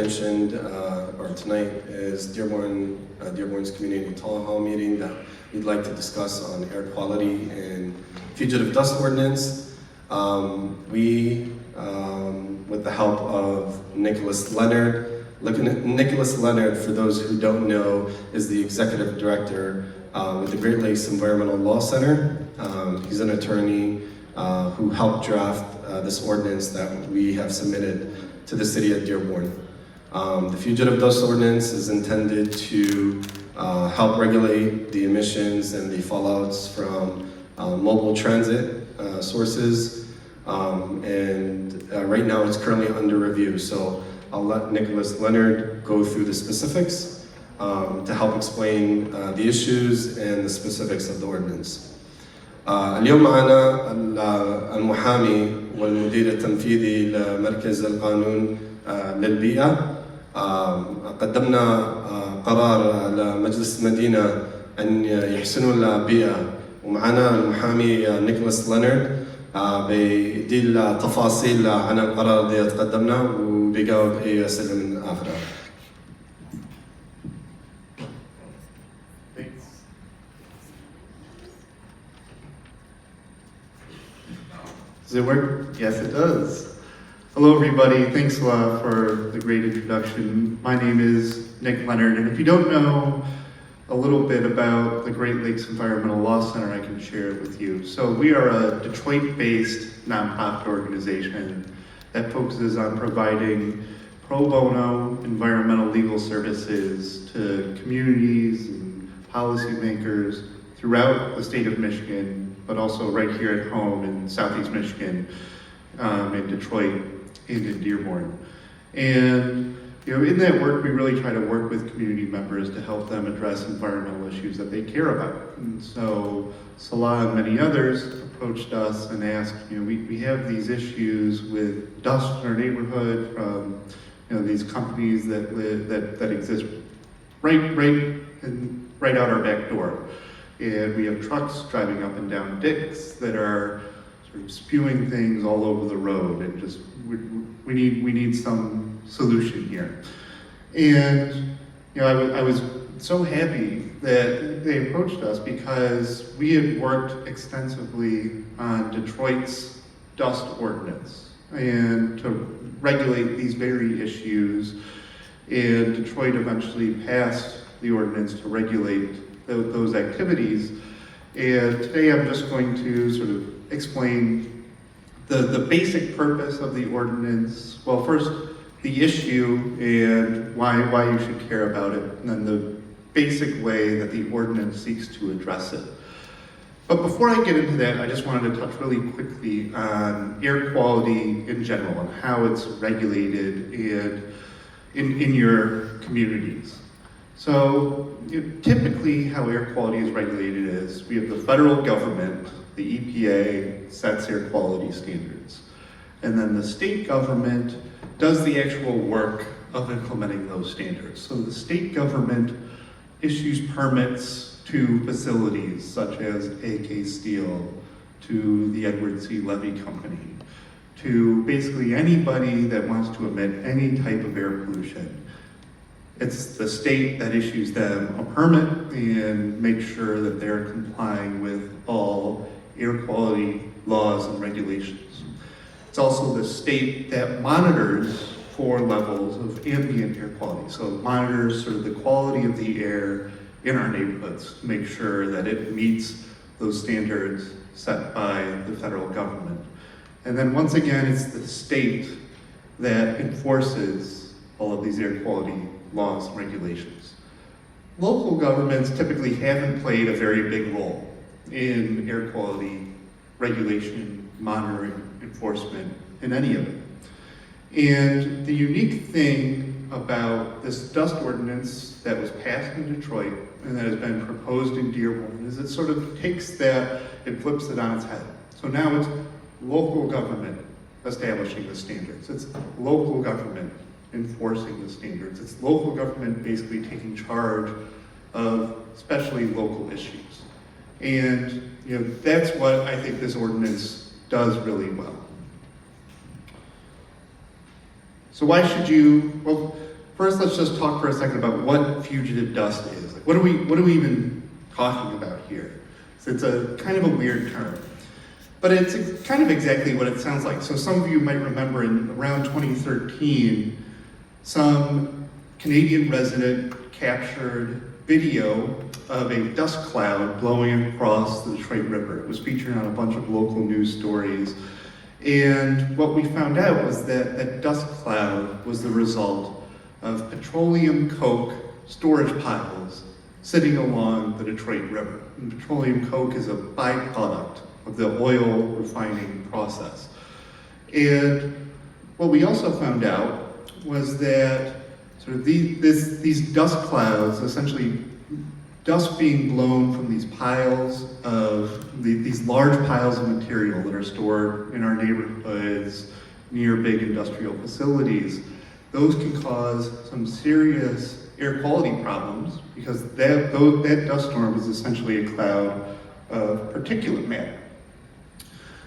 Mentioned or tonight is Dearborn's community town hall meeting that we'd like to discuss on air quality and fugitive dust ordinance. With the help of Nicholas Leonard. Nicholas Leonard, for those who don't know, is the executive director with the Great Lakes Environmental Law Center. He's an attorney who helped draft this ordinance that we have submitted to the city of Dearborn. The Fugitive Dust Ordinance is intended to help regulate the emissions and the fallouts from mobile transit sources. Right now it's currently under review, so I'll let Nicholas Leonard go through the specifics to help explain the issues and the specifics of the ordinance. اليوم معنا المحامي والمدير التنفيذي لمركز القانون للبيئة. قدمنا قرار لمجلس المدينة أن يحسنوا البيئة، ومعنا المحامي نيكولاس لينارد بيدي التفاصيل عن القرار اللي تقدمنا وبيجاوب أي أسئلة من آخرها. Does it work? Yes, it does. Hello, everybody. Thanks a lot for the great introduction. My name is Nick Leonard, and if you don't know a little bit about the Great Lakes Environmental Law Center, I can share it with you. So we are a Detroit-based nonprofit organization that focuses on providing pro bono environmental legal services to communities and policymakers throughout the state of Michigan, but also right here at home in Southeast Michigan, in Detroit and in Dearborn. And in that work, we really try to work with community members to help them address environmental issues that they care about. And so Salah and many others approached us and asked, we have these issues with dust in our neighborhood from these companies that exist right out our back door. And we have trucks driving up and down dicks that are sort of spewing things all over the road, and just we need some solution here. And I was so happy that they approached us because we had worked extensively on Detroit's dust ordinance and to regulate these very issues. And Detroit eventually passed the ordinance to regulate those activities. And today I'm just going to sort of explain the basic purpose of the ordinance. Well, first, the issue and why you should care about it, and then the basic way that the ordinance seeks to address it. But before I get into that, I just wanted to touch really quickly on air quality in general and how it's regulated in your communities. So typically how air quality is regulated is we have the federal government, the EPA sets air quality standards. And then the state government does the actual work of implementing those standards. So the state government issues permits to facilities such as AK Steel, to the Edward C. Levy Company, to basically anybody that wants to emit any type of air pollution. It's the state that issues them a permit and makes sure that they're complying with all air quality laws and regulations. It's also the state that monitors 4 levels of ambient air quality. So it monitors sort of the quality of the air in our neighborhoods to make sure that it meets those standards set by the federal government. And then once again, it's the state that enforces all of these air quality laws and regulations. Local governments typically haven't played a very big role in air quality regulation, monitoring, enforcement, in any of it. And the unique thing about this dust ordinance that was passed in Detroit and that has been proposed in Dearborn is it sort of takes that and flips it on its head. So now it's local government establishing the standards. It's local government enforcing the standards. It's local government basically taking charge of especially local issues. And that's what I think this ordinance does really well. So why should you, well, first let's just talk for a second about what fugitive dust is. Like, what are we even talking about here? So it's a kind of a weird term, but it's kind of exactly what it sounds like. So some of you might remember in around 2013, some Canadian resident captured video of a dust cloud blowing across the Detroit River. It was featured on a bunch of local news stories. And what we found out was that that dust cloud was the result of petroleum coke storage piles sitting along the Detroit River. And petroleum coke is a byproduct of the oil refining process. And what we also found out was that sort of these dust clouds, essentially dust being blown from these piles of, these large piles of material that are stored in our neighborhoods near big industrial facilities, those can cause some serious air quality problems because that dust storm is essentially a cloud of particulate matter.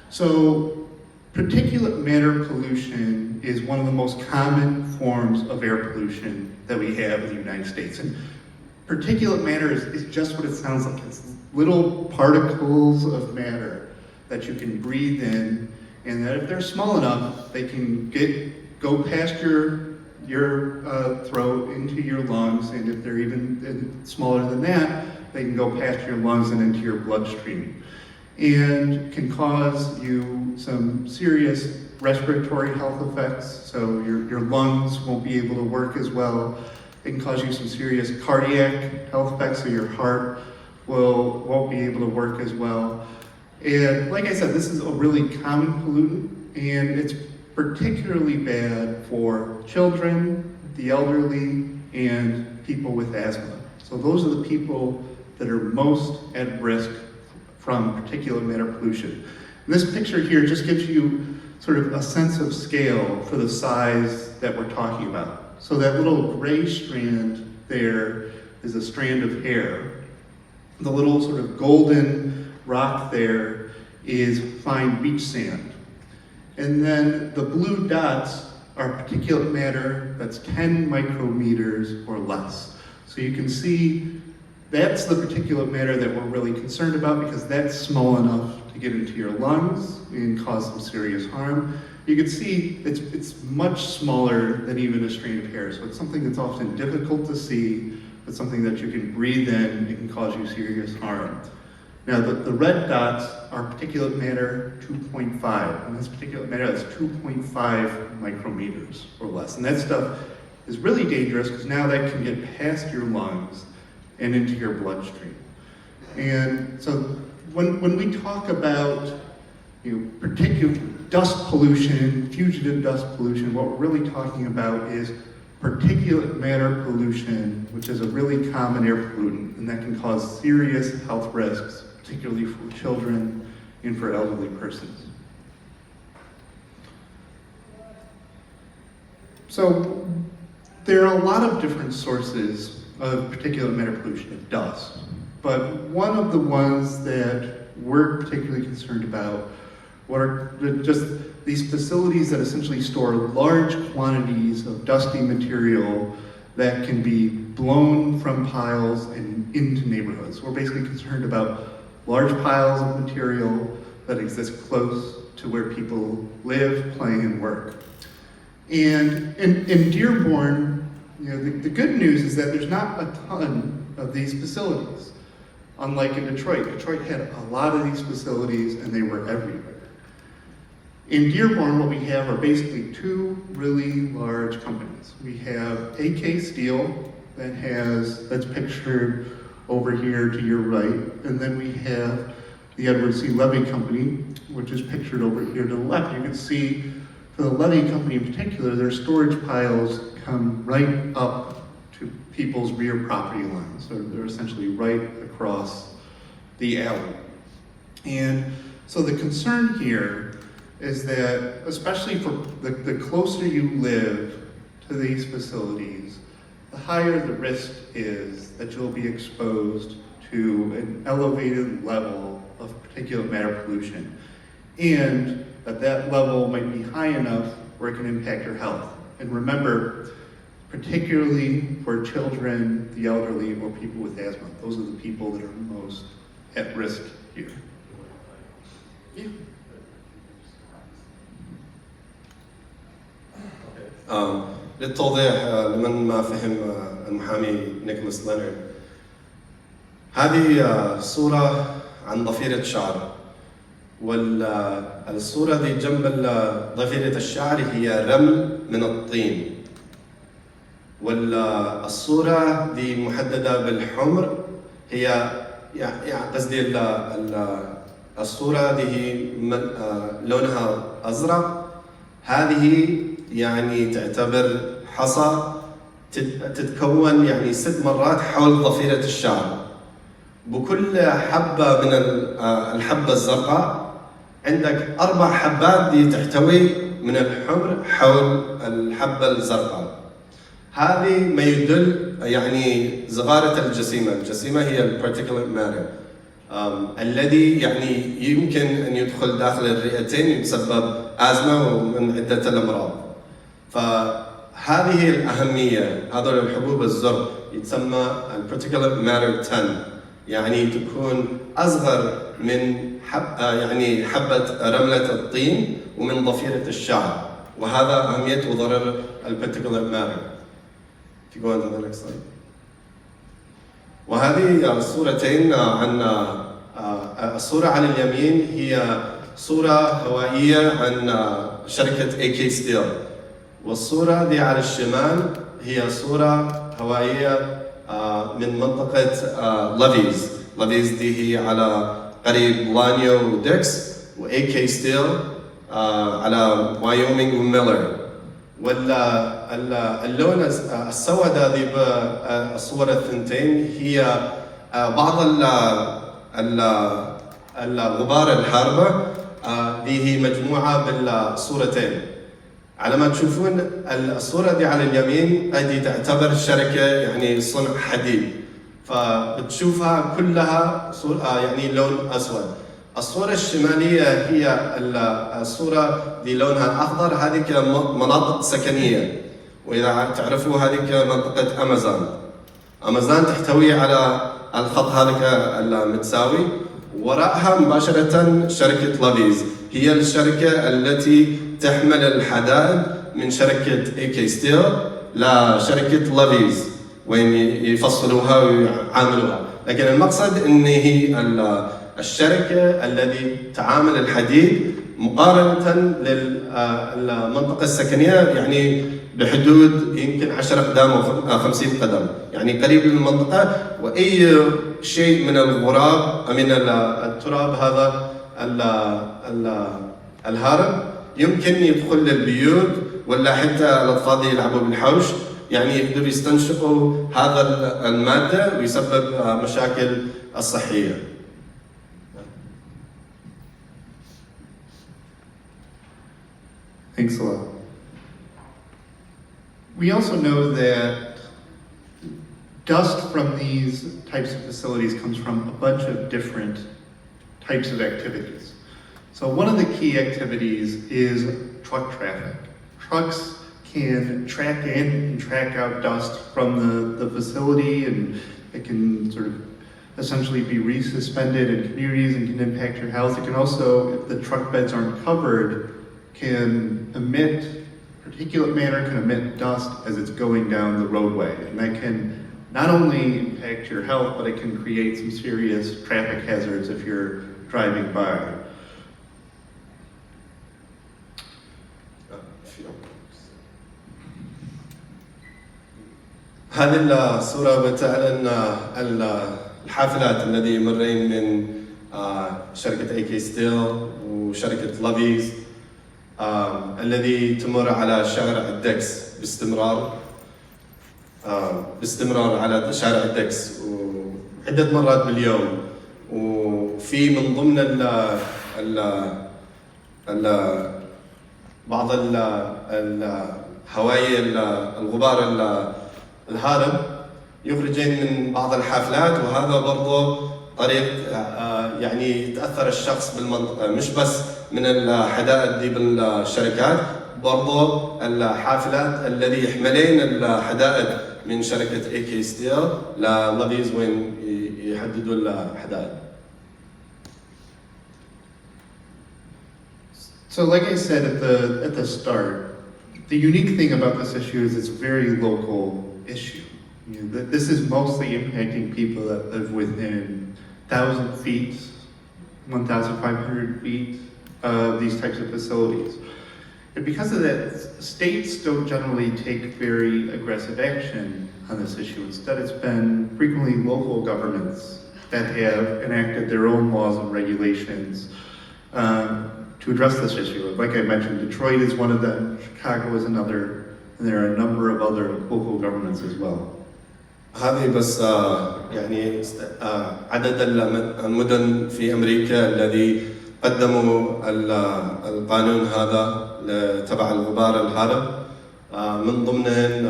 So particulate matter pollution is one of the most common forms of air pollution that we have in the United States. And particulate matter is just what it sounds like. It's little particles of matter that you can breathe in, and that if they're small enough, they can go past your throat into your lungs, and if they're even smaller than that, they can go past your lungs and into your bloodstream, and can cause you some serious respiratory health effects. So your lungs won't be able to work as well. It can cause you some serious cardiac health effects, so your heart won't be able to work as well. And like I said, this is a really common pollutant, and it's particularly bad for children, the elderly, and people with asthma. So those are the people that are most at risk from particulate matter pollution. And this picture here just gives you sort of a sense of scale for the size that we're talking about. So that little gray strand there is a strand of hair. The little sort of golden rock there is fine beach sand. And then the blue dots are particulate matter that's 10 micrometers or less. So you can see that's the particulate matter that we're really concerned about because that's small enough to get into your lungs and cause some serious harm. You can see it's much smaller than even a strand of hair, so it's something that's often difficult to see, but something that you can breathe in and it can cause you serious harm. Now the red dots are particulate matter 2.5, and this particulate matter is 2.5 micrometers or less. And that stuff is really dangerous because now that can get past your lungs and into your bloodstream. And so when we talk about particulate dust pollution, fugitive dust pollution, what we're really talking about is particulate matter pollution, which is a really common air pollutant, and that can cause serious health risks, particularly for children and for elderly persons. So there are a lot of different sources of particulate matter pollution, of dust, but one of the ones that we're particularly concerned about are just these facilities that essentially store large quantities of dusty material that can be blown from piles and into neighborhoods. We're basically concerned about large piles of material that exist close to where people live, play, and work. And in Dearborn, the good news is that there's not a ton of these facilities. Unlike in Detroit. Detroit had a lot of these facilities and they were everywhere. In Dearborn, what we have are basically two really large companies. We have AK Steel that's pictured over here to your right, and then we have the Edward C. Levy Company, which is pictured over here to the left. You can see for the Levy Company in particular, their storage piles come right up to people's rear property lines. So they're essentially right across the alley. And so the concern here is that, especially for the closer you live to these facilities, the higher the risk is that you'll be exposed to an elevated level of particulate matter pollution, and that level might be high enough where it can impact your health. And remember, particularly for children, the elderly, or people with asthma. Those are the people that are most at risk here. للتوضيح لمن ما فهم المحامي نيكولاس لينارد، هذه صورة عن ضفيرة شعر، والصورة دي جنب ضفيرة الشعر هي رمل من الطين، والصورة دي محددة بالحمر، هي قصدي الصورة دي هي لونها أزرق، هذه يعني تعتبر حصى تتكون يعني 6 مرات حول ضفيرة الشعر. بكل حبة من الحبة الزرقاء عندك 4 حبات دي تحتوي من الحمر حول الحبة الزرقاء. هذه ما يدل يعني صغارة الجسيمة. الجسيمة هي البارتيكولار ماتر الذي يعني يمكن أن يدخل داخل الرئتين يتسبب أزمة ومن عدة الأمراض. فهذه الأهمية، هذول الحبوب الزرق يتسمى البارتيكولار ماتر 10، يعني تكون أصغر من يعني حبة رملة الطين ومن ضفيرة الشعر، وهذا أهمية وضرر البارتيكولار ماتر. If you go on to the next slide. وهذه الصورتين عن الصورة على اليمين هي صورة هوائية عن شركة AK Steel، والصورة دي على الشمال هي صورة هوائية من منطقة لافيز دي هي على قريب لانيو وديكس، وAK Steel على وايومينغ وميلر. واللون السود هذه بالصور الثنتين هي بعض الغبار الحاربة، دي هي مجموعة بالصورتين. على ما تشوفون الصورة دي على اليمين هذه تعتبر شركة يعني صنع حديد، فبتشوفها كلها يعني لون أسود. الصورة الشمالية هي الصورة دي لونها أخضر، هذه مناطق سكنية، وإذا تعرفوا هذه منطقة أمازون تحتوي على الخط هذا المتساوي، وراءها مباشرة شركة لافيز، هي الشركة التي تحمل الحدائد من شركة AK Steel لشركة لافيز وين يفصلوها ويعاملوها. لكن المقصد ان هي الشركة التي تعامل الحديد مقارنة للمنطقة السكنية يعني بحدود يمكن 10 أقدام أو 50 قدم، يعني قريب من المنطقة، وأي شيء من الغراب من التراب هذا الهارب يمكن يدخل للبيوت، ولا حتى الأطفال يلعبوا بالحوش، يعني يقدروا يستنشقوا هذا المادة ويسبب مشاكل الصحية. Thanks a lot. We also know that dust from these types of facilities comes from a bunch of different types of activities. So one of the key activities is truck traffic. Trucks can track in and track out dust from the facility, and it can sort of essentially be resuspended in communities and can impact your health. It can also, if the truck beds aren't covered, can emit, particulate matter can emit dust as it's going down the roadway. And that can not only impact your health, but it can create some serious traffic hazards if you're driving by. هذه الصورة بتعلن الحافلات الذي مرين من شركة AK Steel وشركة لافيز الذي تمر على شارع الدكس باستمرار على شارع الدكس وعدة مرات باليوم. وفي من ضمن بعض الهواية الغبار الهارب يخرجين من بعض الحافلات، وهذا برضو طريق يعني يتأثر الشخص بالمنطقة، مش بس من الحدائد دي بالشركات، برضو الحافلات الذي يحملين الحدائد من شركة AK Steel للافيز وين يحددوا الحدائد. So like I said at the start, the unique thing about this issue is it's a very local issue. You know, this is mostly impacting people that live within 1,000 feet, 1,500 feet of these types of facilities. And because of that, states don't generally take very aggressive action on this issue. Instead, it's been frequently local governments that have enacted their own laws and regulations to address this issue. Like I mentioned, Detroit is one of them, Chicago is another, and there are a number of other local governments as well. هذه بس يعني عدد المدن في أمريكا الذي قدموا القانون هذا تبع الغبار الحارق، من ضمنهم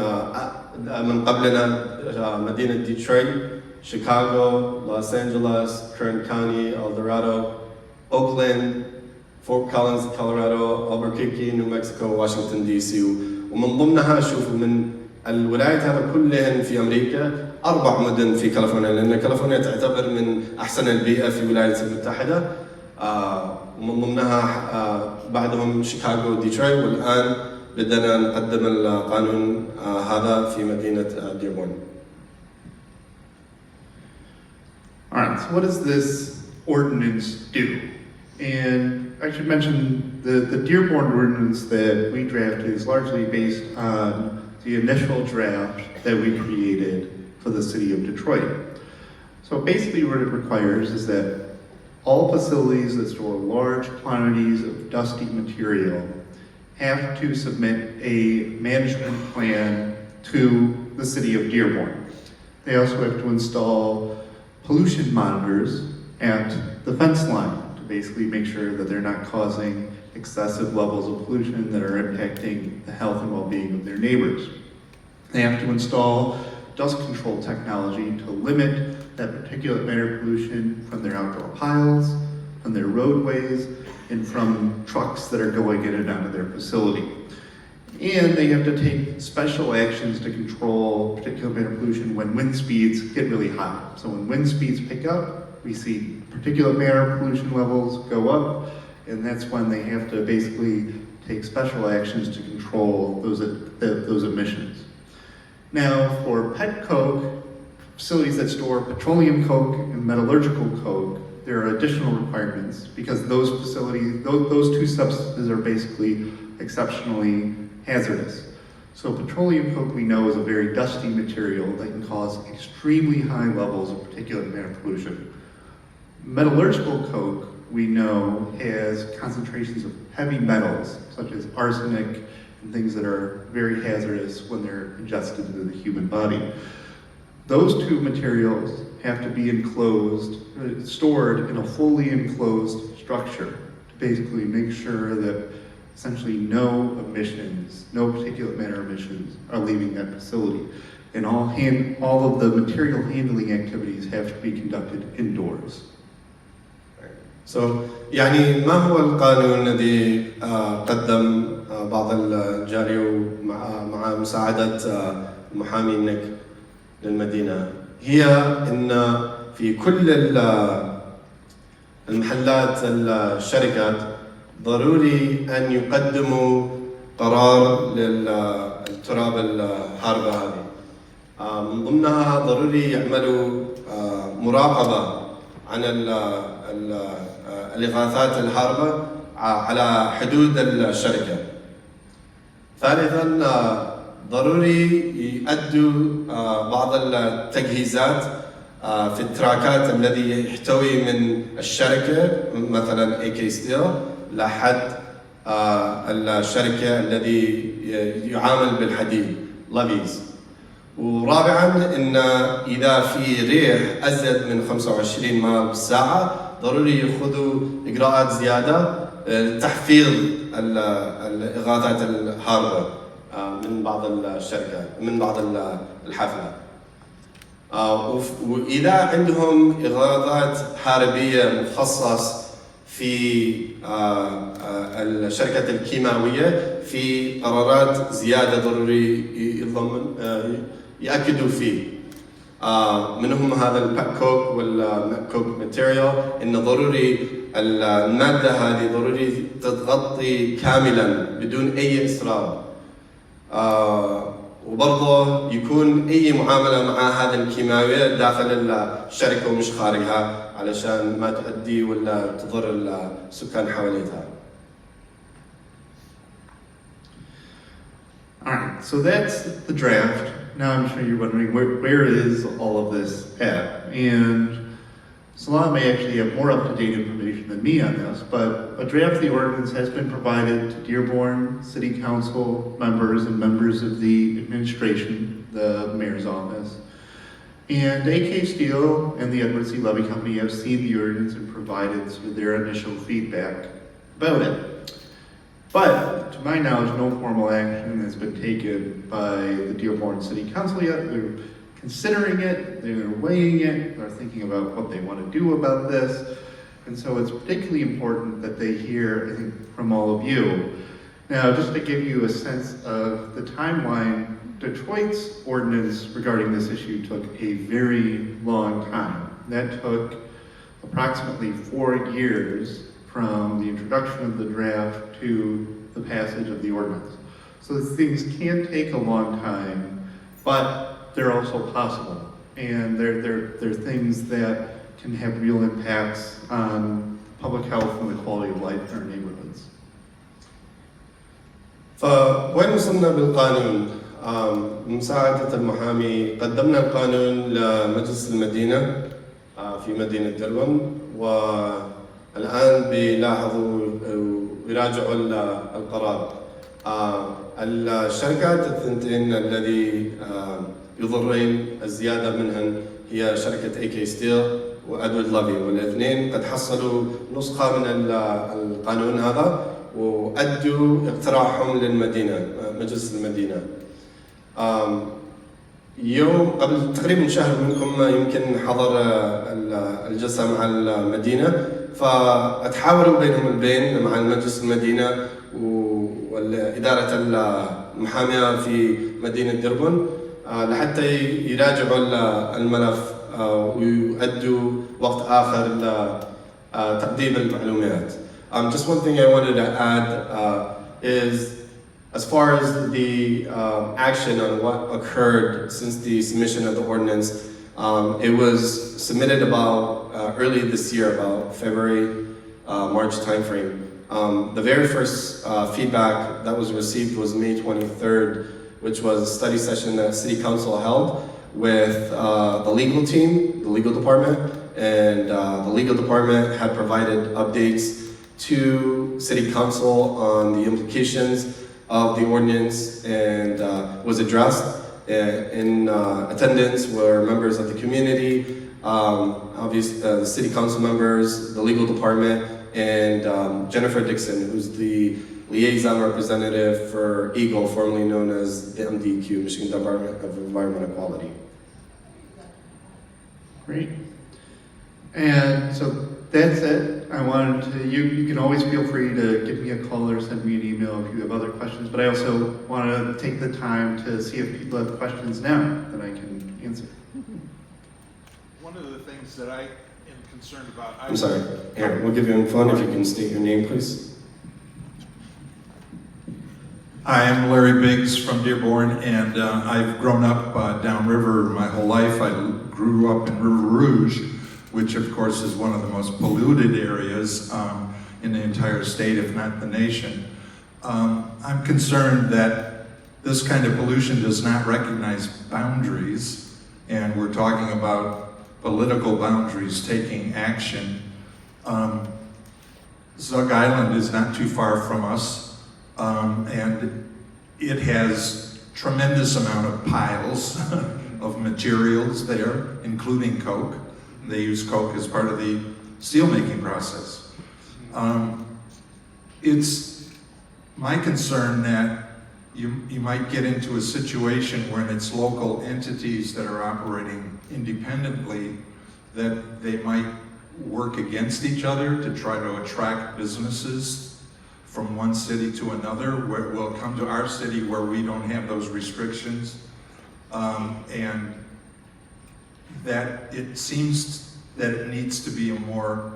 من قبلنا مدينة ديترويت، شيكاغو، لوس أنجلوس، كيرن كاونتي، ألدورادو، أوكلاند، فورت كولينز كولورادو، ألبركيركي، نيو مكسيكو، واشنطن دي سي. ومن ضمنها شوفوا من الولايات هذا كلهن في أمريكا 4 مدن في كاليفورنيا، لأن كاليفورنيا تعتبر من أحسن البيئة في الولايات المتحدة، ومن ضمنها بعدهم شيكاغو وديترويت، والآن بدنا نقدم القانون هذا في مدينة ديربورن. Alright, so what does this ordinance do? And I should mention the Dearborn ordinance that we drafted is largely based on the initial draft that we created for the city of Detroit. So basically what it requires is that all facilities that store large quantities of dusty material have to submit a management plan to the city of Dearborn. They also have to install pollution monitors at the fence line to basically make sure that they're not causing excessive levels of pollution that are impacting the health and well-being of their neighbors. They have to install dust control technology to limit that particulate matter pollution from their outdoor piles, from their roadways, and from trucks that are going in and out of their facility. And they have to take special actions to control particulate matter pollution when wind speeds get really high. So when wind speeds pick up, we see particulate matter pollution levels go up, and that's when they have to basically take special actions to control those emissions. Now, for pet coke, facilities that store petroleum coke and metallurgical coke, there are additional requirements because those facilities, those two substances are basically exceptionally hazardous. So petroleum coke we know is a very dusty material that can cause extremely high levels of particulate matter pollution. Metallurgical coke we know has concentrations of heavy metals such as arsenic and things that are very hazardous when they're ingested into the human body. Those two materials have to be stored in a fully enclosed structure to basically make sure that essentially no emissions, no particulate matter emissions are leaving that facility. And all of the material handling activities have to be conducted indoors. So, يعني ما هو القانون الذي قدم بعض الجالية مع مساعدة محامي نيك للمدينة؟ هي إن في كل المحلات الشركات ضروري أن يقدموا قرار للتراب الحاربة هذه. من ضمنها ضروري يعملوا مراقبة عن الإغاثات الحاربة على حدود الشركة. ثالثاً ضروري يؤدوا بعض التجهيزات في التراكات الذي يحتوي من الشركة مثلاً AK Steel لحد الشركة الذي يعامل بالحديد levies. ورابعاً إن إذا في ريح أزيد من 25 ميل بالساعة ضروري يأخذوا إجراءات زيادة لتحفيظ الإغاثات الحاربة من بعض الشركات من بعض الحافلات. وإذا عندهم إغاثات حاربية مخصص في الشركات الكيماوية في قرارات زيادة ضروري يأكدوا فيه. منهم هذا الباكوك والماكوك ماتيريال، إنه ضروري المادة هذه ضروري تتغطي كاملا بدون أي إسراب. وبرضه يكون أي معاملة مع هذه الكيماويات داخل الشركة ومش خارجها علشان ما تؤدي ولا تضر السكان حواليها. Alright, so that's the draft. Now I'm sure you're wondering, where is all of this at? And Salah may actually have more up-to-date information than me on this, but a draft of the ordinance has been provided to Dearborn City Council members and members of the administration, the mayor's office. And AK Steel and the Edward C. Levy Company have seen the ordinance and provided sort of their initial feedback about it. But, to my knowledge, no formal action has been taken by the Dearborn City Council yet. They're considering it, they're weighing it, they're thinking about what they want to do about this. And so it's particularly important that they hear, I think, from all of you. Now, just to give you a sense of the timeline, Detroit's ordinance regarding this issue took a very long time. That took approximately 4 years from the introduction of the draft to the passage of the ordinance. So things can take a long time, but they're also possible. And they're things that can have real impacts on public health and the quality of life in our neighborhoods. فوين وصلنا بالقانون؟ بمساعدة المحامي قدمنا القانون لمجلس المدينة في مدينة ديربون، والآن بيلاحظوا ويراجعوا القرار. الشركات الثنتين الذي يضرين الزيادة منهن هي شركة AK Steel وأدوارد لافي، والاثنين قد حصلوا نسخة من القانون هذا وأدوا اقتراحهم للمدينة، مجلس المدينة. يوم قبل تقريبا شهر منكم يمكن حضر الجلسة مع المدينة، فأتحاوروا بينهم البين مع المجلس المدينة والإدارة المحامية في مدينة ديربون لحتى يراجعوا الملف ويؤدوا وقت آخر لتقديم المعلومات. Just one thing I wanted to add is, as far as the action on what occurred since the submission of the ordinance, it was submitted about early this year, about February, March timeframe. The very first feedback that was received was May 23rd, which was a study session that City Council held with the legal team, the legal department, and the legal department had provided updates to City Council on the implications of the ordinance and was addressed. In attendance were members of the community, obviously the City Council members, the legal department, and Jennifer Dixon, who's the liaison representative for EGLE, formerly known as the MDQ, Michigan Department of Environmental Quality. Great. And so that's it. I wanted to, you can always feel free to give me a call or send me an email if you have other questions, but I also want to take the time to see if people have questions now that I can answer. One of the things that I am concerned about... I'm sorry, Aaron, we'll give you a phone if you can state your name, please. I am Larry Biggs from Dearborn, and I've grown up downriver my whole life. I grew up in River Rouge, which of course is one of the most polluted areas in the entire state, if not the nation. I'm concerned that this kind of pollution does not recognize boundaries, and we're talking about political boundaries taking action. Zug Island is not too far from us, and it has tremendous amount of piles of materials there, including coke. They use coke as part of the steelmaking process. It's my concern that you might get into a situation when it's local entities that are operating independently that they might work against each other to try to attract businesses from one city to another, where it will come to our city where we don't have those restrictions. And that it seems that it needs to be a more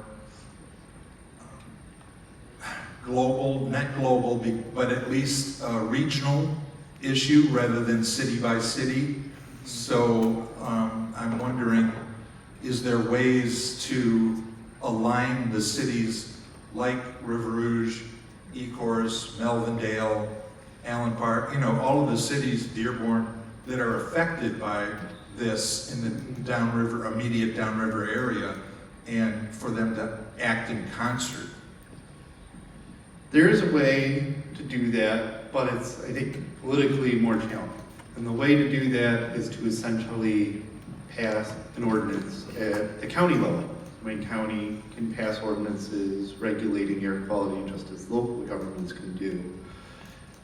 global, not global, but at least a regional issue rather than city by city. So I'm wondering, is there ways to align the cities like River Rouge, Ecorse, Melvindale, Allen Park, you know, all of the cities, Dearborn, that are affected by this in the downriver, immediate downriver area, and for them to act in concert? There is a way to do that, but it's, I think, politically more challenging. And the way to do that is to essentially pass an ordinance at the county level. Wayne County can pass ordinances regulating air quality just as local governments can do.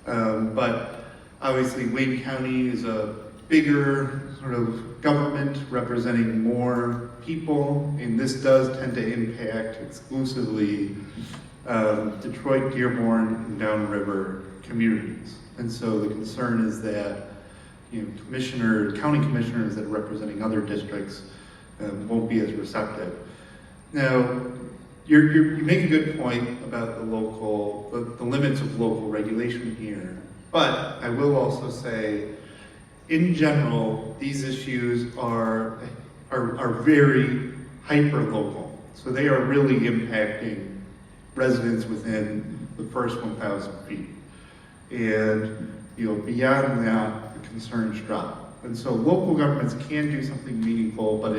But obviously Wayne County is a bigger sort of government representing more people, and this does tend to impact exclusively Detroit, Dearborn, and downriver communities. And so the concern is that, you know, county commissioners that are representing other districts won't be as receptive. Now, you make a good point about the limits of local regulation here, but I will also say, in general, these issues are very hyper-local. So they are really impacting residents within the first 1,000 feet. And, you know, beyond that, the concerns drop. And so local governments can do something meaningful, but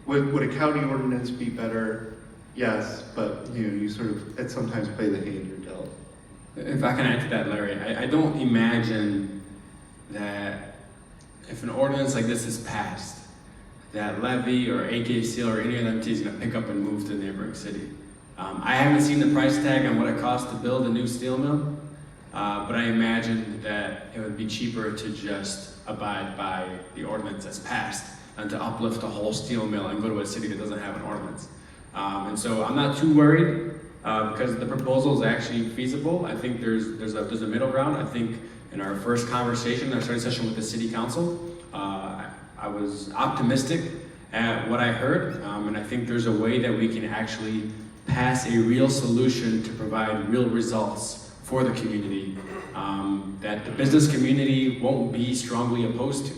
would a county ordinance be better? Yes, but you sort of sometimes play the hand you're dealt. If I can add to that, Larry, I don't imagine that if an ordinance like this is passed, that Levy or AK Steel or any of them is going to pick up and move to the neighboring city. I haven't seen the price tag on what it costs to build a new steel mill, but I imagine that it would be cheaper to just abide by the ordinance that's passed and to uplift a whole steel mill and go to a city that doesn't have an ordinance. And so I'm not too worried because the proposal is actually feasible. I think there's a middle ground. I think in our first conversation, our study session with the city council, I was optimistic at what I heard, and I think there's a way that we can actually pass a real solution to provide real results for the community that the business community won't be strongly opposed to.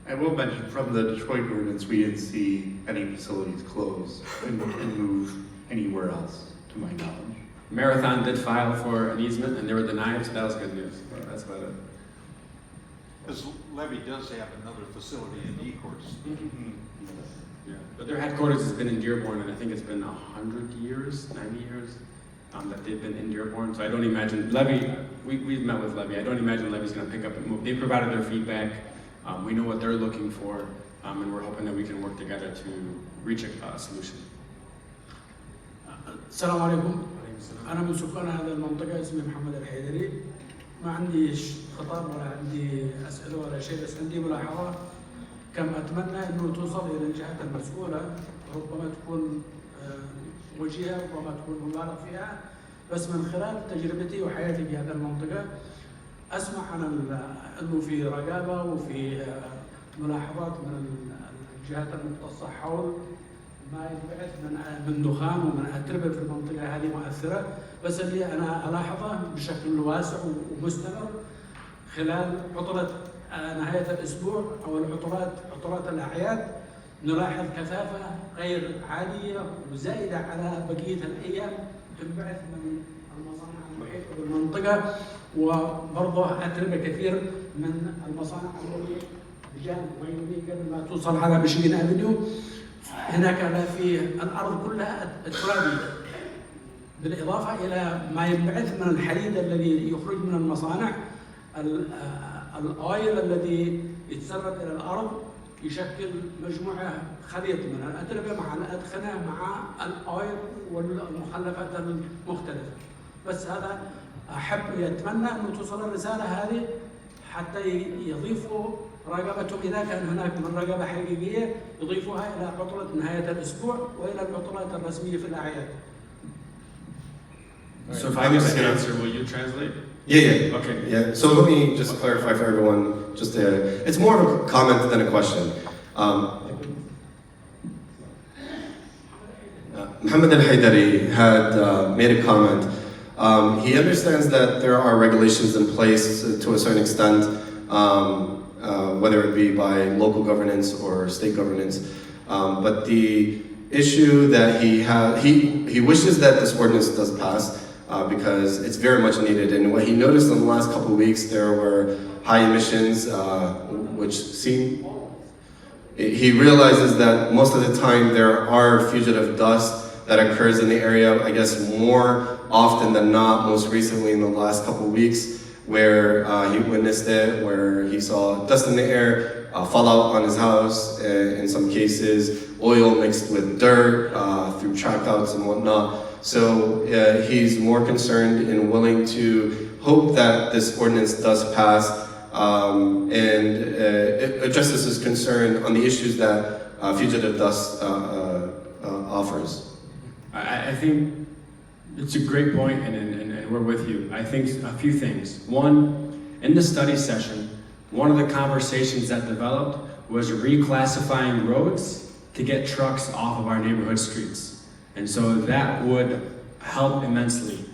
I will mention from the Detroit ordinance, we didn't see any facilities close and move anywhere else, to my knowledge. Marathon did file for an easement and they were denied, so that was good news. That's about it. Because Levy does have another facility in Ecorse. Yeah, but their headquarters has been in Dearborn, and I think it's been 100 years, 90 years that they've been in Dearborn. So I don't imagine Levy. We've met with Levy. I don't imagine Levy's going to pick up and move. They provided their feedback. We know what they're looking for, and we're hoping that we can work together to reach a solution. السلام عليكم. أنا من سكان هذه المنطقة، اسمي محمد الحيدري. ما عندي خطاب ولا عندي أسئلة ولا شيء، بس عندي ملاحظة. كم أتمنى إنه توصل إلى الجهات المسؤولة، ربما تكون وجيهة، ربما تكون مبالغ فيها، بس من خلال تجربتي وحياتي في هذه المنطقة أسمع عن إنه في رقابة وفي ملاحظات من الجهات المختصة حول ما ينبعث من دخان ومن أتربة في المنطقة هذه مؤثرة، بس اللي أنا ألاحظه بشكل واسع ومستمر خلال عطلة نهاية الأسبوع أو عطلات الأعياد، نلاحظ كثافة غير عادية وزائدة على بقية الأيام تنبعث من المصانع المحيطة بالمنطقة، وبرضه أتربة كثير من المصانع التي بجانب ويني قبل ما توصل على ميشيغان أفنيو. هناك في الأرض كلها ترابية، بالإضافة إلى ما ينبعث من الحديد الذي يخرج من المصانع، الأويل الذي يتسرب إلى الأرض يشكل مجموعة خليط من الأتربة مع الأدخنة مع الأويل والمخلفات المختلفة. بس هذا يتمنى أن توصل الرسالة هذه حتى يضيفوا رقابتهم إذا كان هناك من رقابة حقيقية، يضيفوها إلى عطلة نهاية الأسبوع وإلى العطلات الرسمية في الأعياد. So if I give an answer, will you translate? Yeah. Okay. Yeah. So let me just clarify for everyone. It's more of a comment than a question. Mohammed Al-Haydari had made a comment. He understands that there are regulations in place to a certain extent, whether it be by local governance or state governance. But the issue that he wishes that this ordinance does pass because it's very much needed. And what he noticed in the last couple of weeks, there were high emissions, which he realizes that most of the time there are fugitive dust that occurs in the area, I guess more often than not, most recently in the last couple of weeks, where he witnessed it, where he saw dust in the air, fall out on his house, in some cases, oil mixed with dirt through track outs and whatnot. So he's more concerned and willing to hope that this ordinance does pass and addresses his concern on the issues that fugitive dust offers. I think it's a great point, and we're with you. I think a few things. One, in the study session, one of the conversations that developed was reclassifying roads to get trucks off of our neighborhood streets. And so that would help immensely.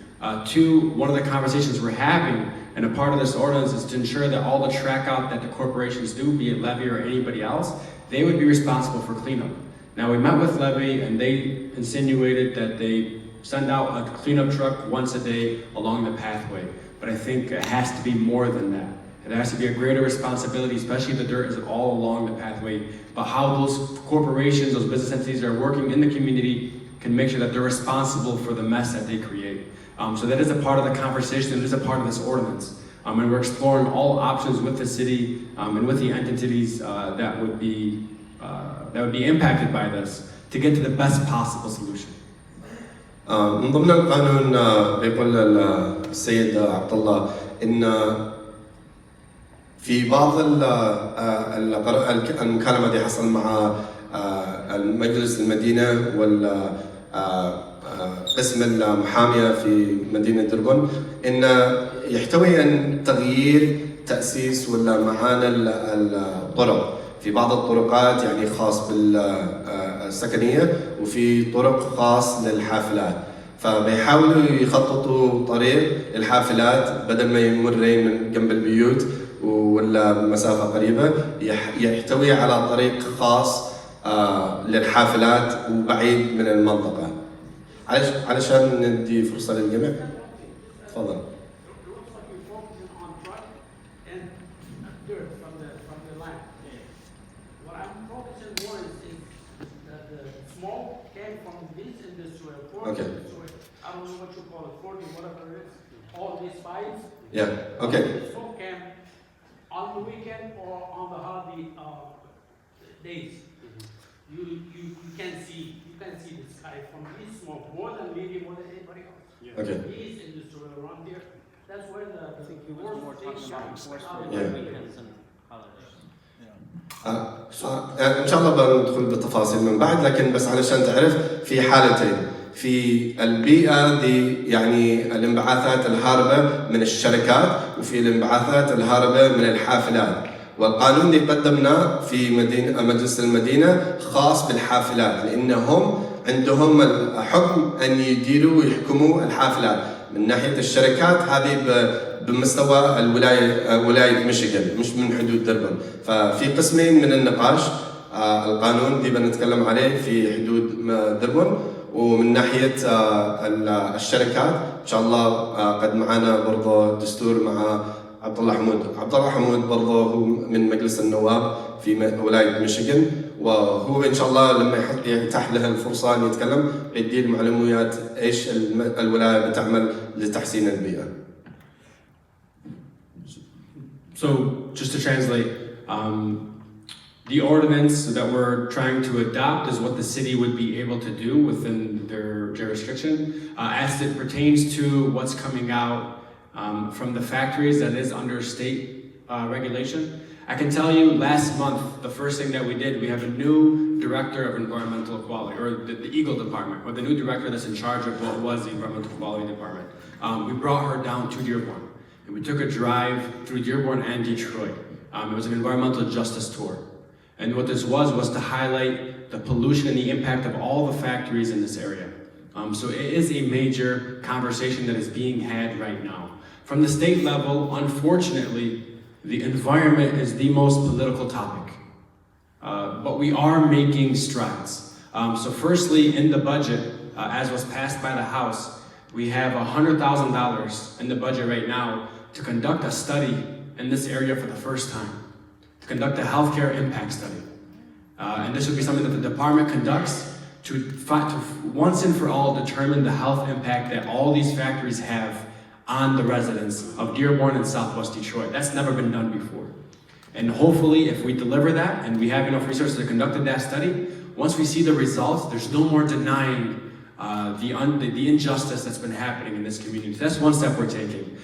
Two, one of the conversations we're having, and a part of this ordinance, is to ensure that all the track out that the corporations do, be it Levy or anybody else, they would be responsible for cleanup. Now, we met with Levy, and they insinuated that they send out a cleanup truck once a day along the pathway. But I think it has to be more than that. There has to be a greater responsibility, especially if the dirt is all along the pathway, but how those corporations, those business entities that are working in the community can make sure that they're responsible for the mess that they create. So that is a part of the conversation, it is a part of this ordinance. And we're exploring all options with the city and with the entities that would be impacted by this to get to the best possible solution. من ضمن القانون بيقول السيد عبد الله إن في بعض المكالمة اللي حصل مع المجلس المدينة قسم المحامية في مدينة ديربون إن يحتوي عن تغيير تأسيس ولا معاني الطرق. في بعض الطرقات يعني خاص بالسكنية وفي طرق خاص للحافلات. فبيحاولوا يخططوا طريق للحافلات بدل ما يمر من جنب البيوت ولا مسافة قريبة، يحتوي على طريق خاص للحافلات وبعيد من المنطقة. علشان ندي فرصة للجميع. تفضل. Okay. I don't know what you call it, 40, whatever it is, all these pipes. Yeah, okay. The smoke came on the weekend or on the holiday days. You can see the sky from this smoke more than maybe more than anybody else. Yeah. Okay. These industry around here, that's where the worst thing shines. إن شاء الله بندخل بالتفاصيل من بعد، لكن بس علشان تعرف في حالتين. في البيئة دي يعني الانبعاثات الهاربة من الشركات وفي الانبعاثات الهاربة من الحافلات. والقانون اللي قدمناه في مجلس المدينة خاص بالحافلات لأنهم عندهم الحكم أن يديروا ويحكموا الحافلات. من ناحية الشركات هذه بمستوى ولاية ميشيغان مش من حدود ديربون. ففي قسمين من النقاش القانون اللي بنتكلم عليه في حدود ديربون، ومن ناحية الشركات إن شاء الله قد معنا برضه دستور مع عبد الله حمود. عبد الله حمود برضه هو من مجلس النواب في ولاية ميشيغان، وهو إن شاء الله لما يتاح له الفرصة أن يتكلم يدي المعلومات إيش الولاية بتعمل لتحسين البيئة. So just to translate, the ordinance that we're trying to adopt is what the city would be able to do within their jurisdiction as it pertains to what's coming out from the factories that is under state regulation. I can tell you last month, the first thing that we did, we have a new director of environmental quality, or the Eagle department, or the new director that's in charge of what was the environmental quality department. We brought her down to Dearborn, and we took a drive through Dearborn and Detroit. It was an environmental justice tour. And what this was to highlight the pollution and the impact of all the factories in this area. So it is a major conversation that is being had right now. From the state level, unfortunately, the environment is the most political topic. But we are making strides. So firstly, in the budget, as was passed by the House, we have $100,000 in the budget right now to conduct a study in this area for the first time, to conduct a healthcare impact study. And this would be something that the department conducts to once and for all determine the health impact that all these factories have on the residents of Dearborn and Southwest Detroit. That's never been done before. And hopefully, if we deliver that and we have enough resources to conduct that study, once we see the results, there's no more denying the injustice that's been happening in this community. That's one step we're taking.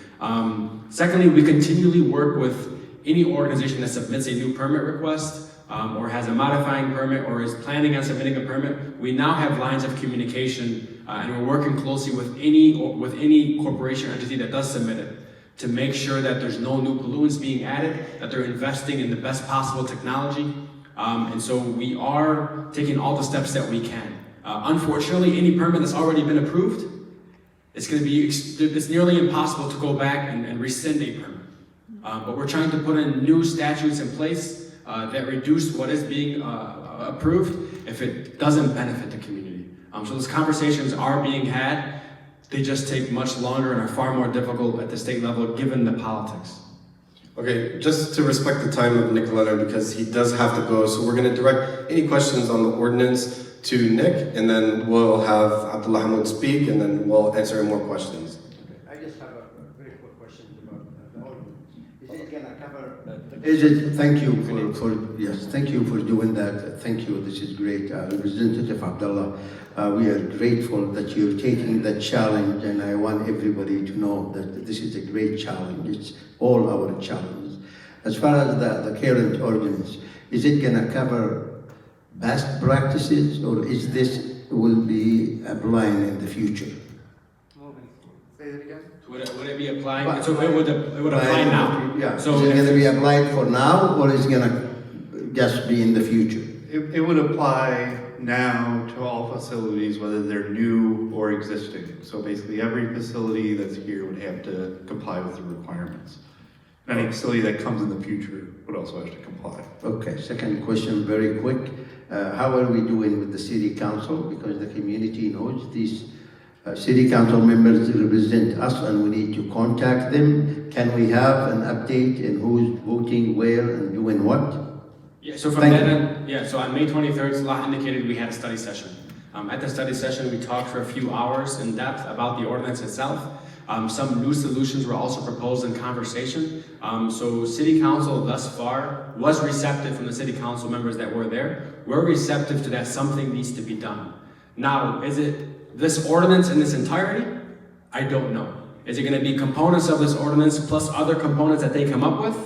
Secondly, we continually work with any organization that submits a new permit request or has a modifying permit or is planning on submitting a permit. We now have lines of communication and we're working closely with any corporation or entity that does submit it to make sure that there's no new pollutants being added, that they're investing in the best possible technology. And so we are taking all the steps that we can. Unfortunately, any permit that's already been approved, it's nearly impossible to go back and rescind a permit. But we're trying to put in new statutes in place that reduce what is being approved if it doesn't benefit the community. So those conversations are being had. They just take much longer and are far more difficult at the state level given the politics. Okay, just to respect the time of Nick Leonard because he does have to go, so we're going to direct any questions on the ordinance to Nick, and then we'll have Abdullah Hammoud speak, and then we'll answer more questions. I just have a very quick question about the ordinance. Is it going to cover? Thank you for doing that. Thank you. This is great, Representative Abdullah. We are grateful that you're taking that challenge, and I want everybody to know that this is a great challenge. It's all our challenges. As far as the current ordinance, is it going to cover best practices, or is this will be applying in the future? Say that again? Would it be applying? So it would apply now. Yeah. So is it going to be applied for now, or is it going to just be in the future? It would apply now to all facilities, whether they're new or existing. So basically every facility that's here would have to comply with the requirements. Any facility that comes in the future would also have to comply. Okay, second question, very quick. How are we doing with the city council? Because the community knows these city council members represent us and we need to contact them. Can we have an update in who's voting where and doing what? Yeah, so from that end, so on May 23rd, Salah indicated we had a study session. At the study session, we talked for a few hours in depth about the ordinance itself. Some new solutions were also proposed in conversation. So City Council thus far was receptive from the City Council members that were there. We're receptive to that something needs to be done. Now, is it this ordinance in its entirety? I don't know. Is it going to be components of this ordinance plus other components that they come up with?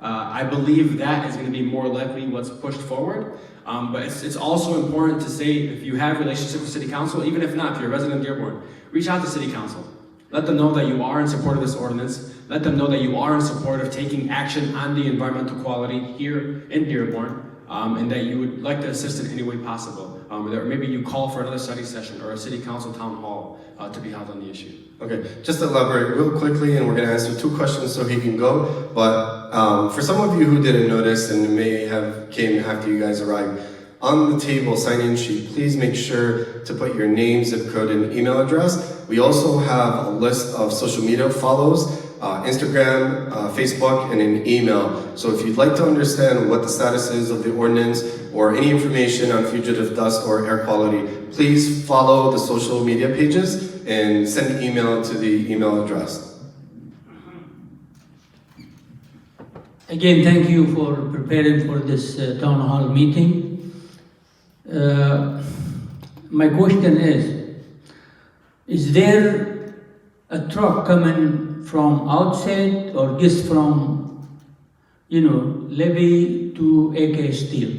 I believe that is going to be more likely what's pushed forward. But it's also important to say if you have relationship with City Council, even if not, if you're a resident of Dearborn, reach out to City Council. Let them know that you are in support of this ordinance. Let them know that you are in support of taking action on the environmental quality here in Dearborn, and that you would like to assist in any way possible. Or maybe you call for another study session or a City Council town hall to be held on the issue. Okay, just to elaborate real quickly, and we're going to answer 2 questions so he can go. But for some of you who didn't notice and may have came after you guys arrived, on the table sign-in sheet, please make sure to put your name, zip code, and email address. We also have a list of social media follows, Instagram, Facebook, and an email. So if you'd like to understand what the status is of the ordinance or any information on fugitive dust or air quality, please follow the social media pages and send an email to the email address. Again, thank you for preparing for this town hall meeting. My question is there a truck coming from outside or just from levy to AK Steel.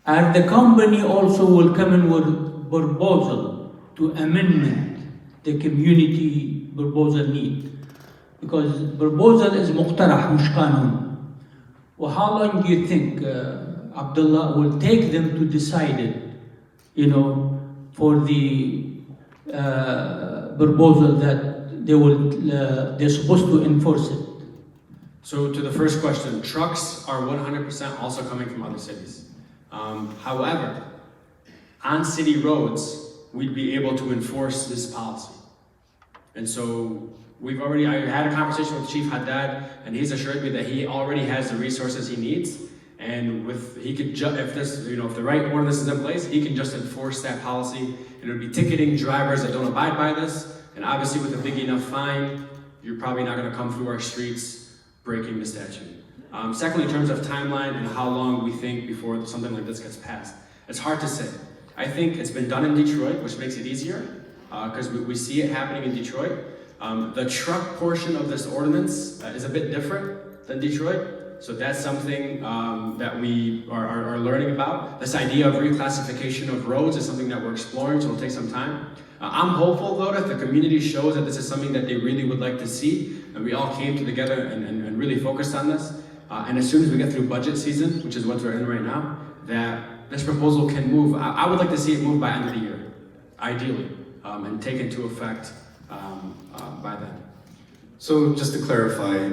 And the company also will come in with proposal to amendment the community proposal need. Because proposal is مقترح مش قانون. Well, how long do you think, Abdullah, will take them to decide it, for the proposal that they're supposed to enforce it? So to the first question, trucks are 100% also coming from other cities. However, on city roads, we'd be able to enforce this policy. And so I had a conversation with Chief Haddad, and he's assured me that he already has the resources he needs. And if the right ordinance is in place, he can just enforce that policy. And it would be ticketing drivers that don't abide by this. And obviously with a big enough fine, you're probably not gonna come through our streets breaking the statute. Secondly, in terms of timeline and how long we think before something like this gets passed, it's hard to say. I think it's been done in Detroit, which makes it easier, because we see it happening in Detroit. The truck portion of this ordinance is a bit different than Detroit, so that's something that we are learning about. This idea of reclassification of roads is something that we're exploring, so it'll take some time. I'm hopeful, though, that the community shows that this is something that they really would like to see, and we all came together and really focused on this. And as soon as we get through budget season, which is what we're in right now, that this proposal can move. I would like to see it move by end of the year, ideally, and take into effect by then. So just to clarify,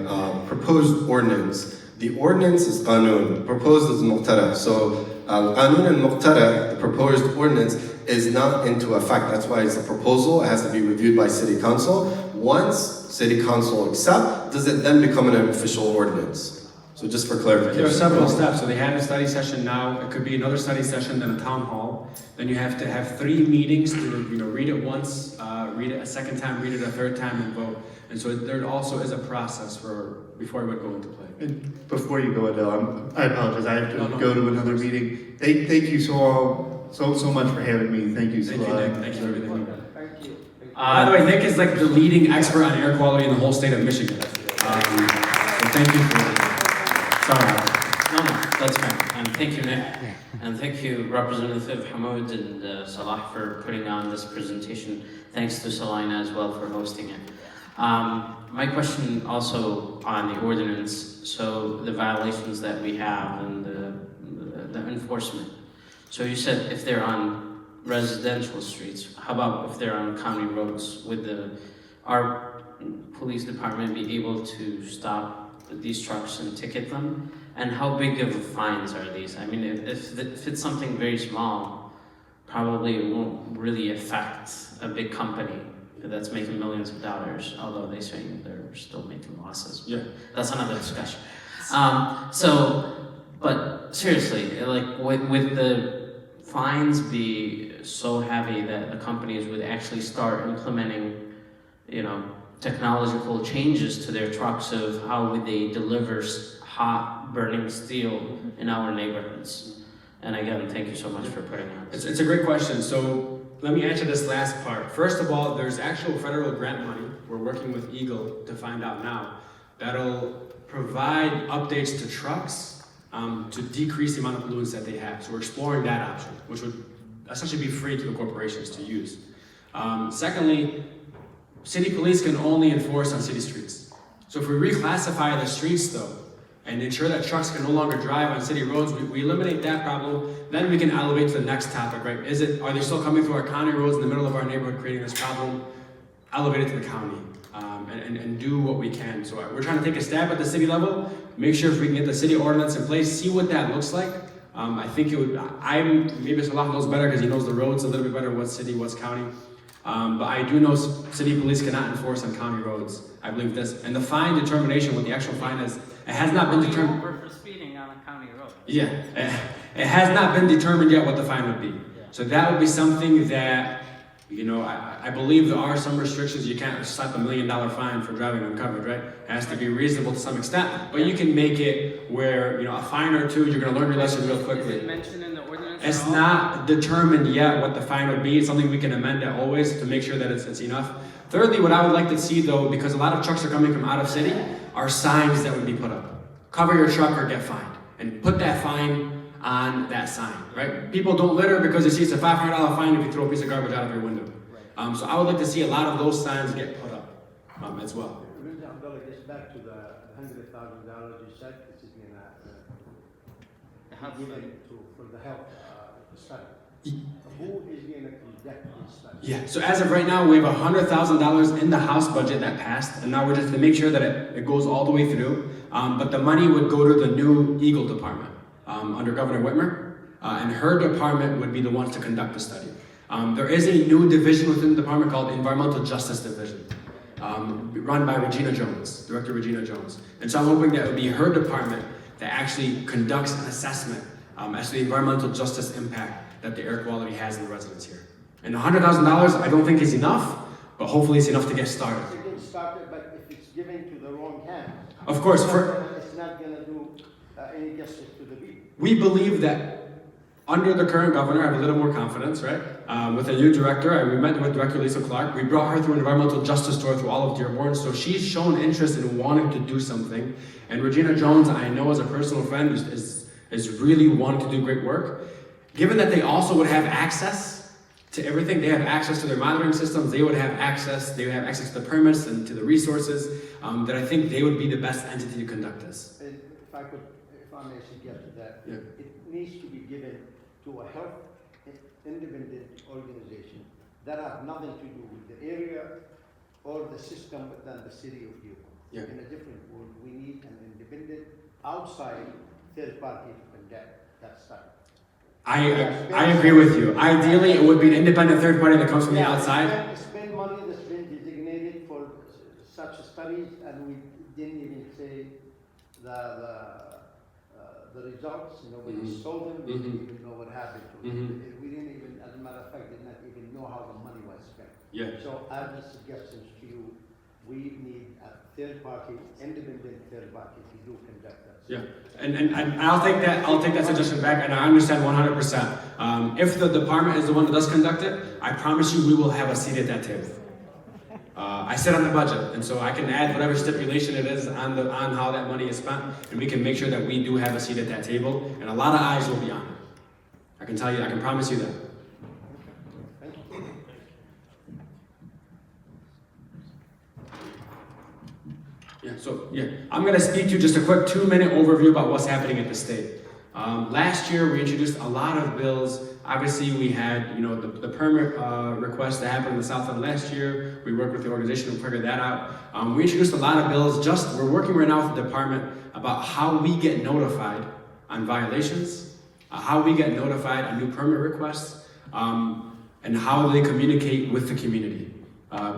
proposed ordinance. The ordinance is qanun, proposed is muqtara. So qanun and muqtara, the proposed ordinance, is not into effect. That's why it's a proposal. It has to be reviewed by City Council. Once City Council accepts, does it then become an official ordinance? So just for clarification. There are several steps. So they had a study session now. It could be another study session, then a town hall. Then you have to have 3 meetings to read it once, read it a second time, read it a third time, and vote. And so there also is a process before it would go into play. And before you go, Adele, I apologize. I have to go to another meeting. Thank you so much for having me. Thank you so Thank you, much. Nick. Thank you for everything. By the way, Nick is like the leading expert on air quality in the whole state of Michigan. So thank you for sorry. No, that's fine. And thank you, Nick. And thank you, Representative Hammoud and Salah, for putting on this presentation. Thanks to Salina as well for hosting it. My question also on the ordinance, so the violations that we have and the enforcement. So you said if they're on residential streets, how about if they're on county roads? Would our police department be able to stop these trucks and ticket them? And how big of fines are these? I mean, if it's something very small, probably it won't really affect a big company that's making millions of dollars, although they say they're still making losses. Yeah. That's another discussion. But seriously, like would the fines be so heavy that the companies would actually start implementing, technological changes to their trucks of how would they deliver hot burning steel in our neighborhoods? And again, thank you so much for putting on this. It's a great question. So let me answer this last part. First of all, there's actual federal grant money. We're working with Eagle to find out now. That'll provide updates to trucks to decrease the amount of pollutants that they have. So we're exploring that option, which would essentially be free to the corporations to use. Secondly, city police can only enforce on city streets. So if we reclassify the streets though, and ensure that trucks can no longer drive on city roads, we eliminate that problem, then we can elevate to the next topic, right? Are they still coming through our county roads in the middle of our neighborhood creating this problem? Elevate it to the county and do what we can. So we're trying to take a stab at the city level, make sure if we can get the city ordinance in place, see what that looks like. I think it would, maybe Salah knows better because he knows the roads a little bit better, what's city, what's county. But I do know city police cannot enforce on county roads. I believe this. And the fine determination, what the actual fine is, it has not been determined. Over for speeding on a county road. Yeah, it has not been determined yet what the fine would be. So that would be something that, I believe there are some restrictions. You can't slap $1 million fine for driving uncovered, right? It has to be reasonable to some extent. But you can make it where, a fine or two, you're going to learn your lesson real quickly. Is it mentioned in the ordinance? It's not determined yet what the fine would be. It's something we can amend it always to make sure that it's enough. Thirdly, what I would like to see though, because a lot of trucks are coming from out of city, are signs that would be put up. cover your truck or get fined, and put that fine on that sign, right? People don't litter because they see it's a $500 fine if you throw a piece of garbage out of your window. So I would like to see a lot of those signs get put up as well. Mr. Abdullah, gets back to the $100,000 you said, this is given for the health study. Who is going to conduct this study? Yeah, so as of right now, we have $100,000 in the House budget that passed, and now we're just to make sure that it goes all the way through. But the money would go to the new Eagle Department under Governor Whitmer, and her department would be the ones to conduct the study. There is a new division within the department called the Environmental Justice Division, run by Regina Jones, Director Regina Jones. And so I'm hoping that it would be her department that actually conducts an assessment as to the environmental justice impact that the air quality has in the residents here. And $100,000 I don't think is enough, but hopefully it's enough to get started. It's getting started, but if it's given to the wrong hands, Of course, it's not going to do any justice to the people. we believe that under the current governor, I have a little more confidence, right? With a new director, we met with Director Lisa Clark. We brought her through an environmental justice tour through all of Dearborn, so she's shown interest in wanting to do something. And Regina Jones, I know as a personal friend, is really wanting to do great work. Given that they also would have access to everything, they have access to their monitoring systems, they would have access to the permits and to the resources, that I think they would be the best entity to conduct this. And if I may suggest that, Yeah. it needs to be given to a health independent organization that have nothing to do with the area or the system within the city of Dearborn. Yeah. In a different world, we need an independent outside third party to conduct that study. I agree with you. Ideally, it would be an independent third party that comes from the outside. Spend money that's been designated for such studies, and we didn't even say the results. Nobody saw them. We didn't even know what happened to them. We didn't even, as a matter of fact, did not even know how the money was spent. Yeah. So I have the suggestions to you. We need a third party, independent third party to do conduct that. Yeah, and I'll take that suggestion back, and I understand 100%. If the department is the one that does conduct it, I promise you we will have a seat at that table. I sit on the budget, and so I can add whatever stipulation it is on how that money is spent, and we can make sure that we do have a seat at that table, and a lot of eyes will be on it. I can tell you, I can promise you that. I'm going to speak to just a quick 2-minute overview about what's happening at the state. Last year, we introduced a lot of bills. Obviously, we had, the permit request that happened in the South End last year. We worked with the organization to figure that out. We introduced a lot of bills. We're working right now with the department about how we get notified on violations, how we get notified on new permit requests, and how they communicate with the community.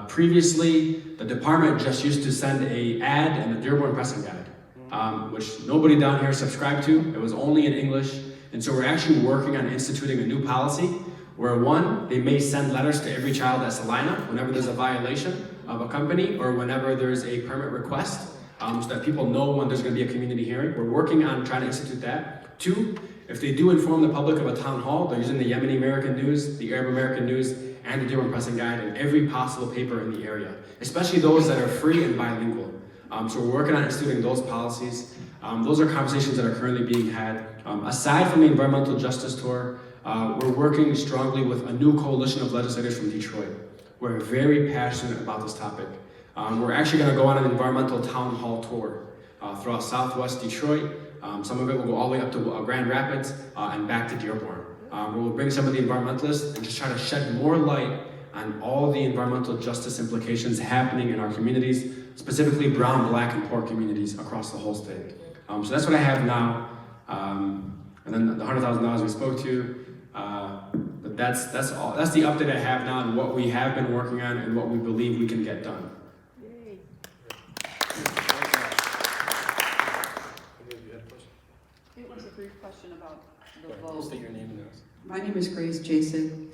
Previously, the department just used to send an ad in the Dearborn Press and Guide, which nobody down here subscribed to. It was only in English. And so we're actually working on instituting a new policy where, one, they may send letters to every child at Salina whenever there's a violation of a company or whenever there's a permit request, so that people know when there's going to be a community hearing. We're working on trying to institute that. 2, if they do inform the public of a town hall, they're using the Yemeni American News, the Arab American News, and the Dearborn Press and Guide in every possible paper in the area, especially those that are free and bilingual. So we're working on instituting those policies. Those are conversations that are currently being had. Aside from the environmental justice tour, we're working strongly with a new coalition of legislators from Detroit. We're very passionate about this topic. We're actually going to go on an environmental town hall tour throughout Southwest Detroit. Some of it will go all the way up to Grand Rapids and back to Dearborn. We'll bring some of the environmentalists and just try to shed more light on all the environmental justice implications happening in our communities, specifically brown, black, and poor communities across the whole state. So that's what I have now. And then the $100,000 we spoke to. But that's all. That's the update I have now on what we have been working on and what we believe we can get done. It was a brief question about the vote. State your name and yours. My name is Grace Jason.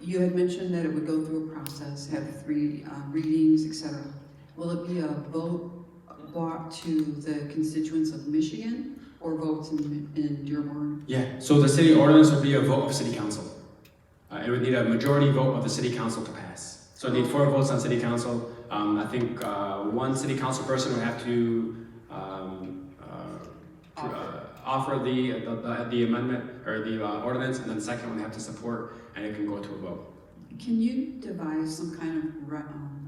You had mentioned that it would go through a process, have 3 readings, etc. Will it be a vote brought to the constituents of Michigan or votes in Dearborn? Yeah, so the city ordinance would be a vote of city council. It would need a majority vote of the city council to pass. So it need 4 votes on city council. I think 1 city council person would have to offer the amendment or the ordinance, and then second one they have to support, and it can go to a vote. Can you devise some kind of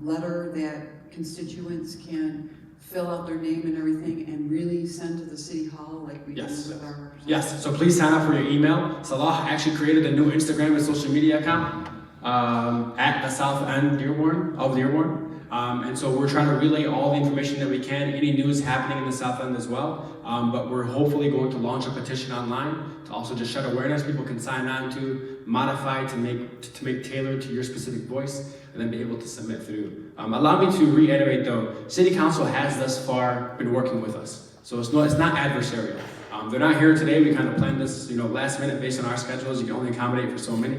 letter that constituents can fill out their name and everything and really send to the city hall like we do with our representatives? Yes, so please sign up for your email. Salah actually created a new Instagram and social media account at the south end Dearborn. And so we're trying to relay all the information that we can, any news happening in the south end as well. But we're hopefully going to launch a petition online to also just shed awareness. People can sign on to, modify to make tailored to your specific voice, and then be able to submit through. Allow me to reiterate though, City Council has thus far been working with us. So it's not adversarial. They're not here today. We kind of planned this, last minute based on our schedules. You can only accommodate for so many.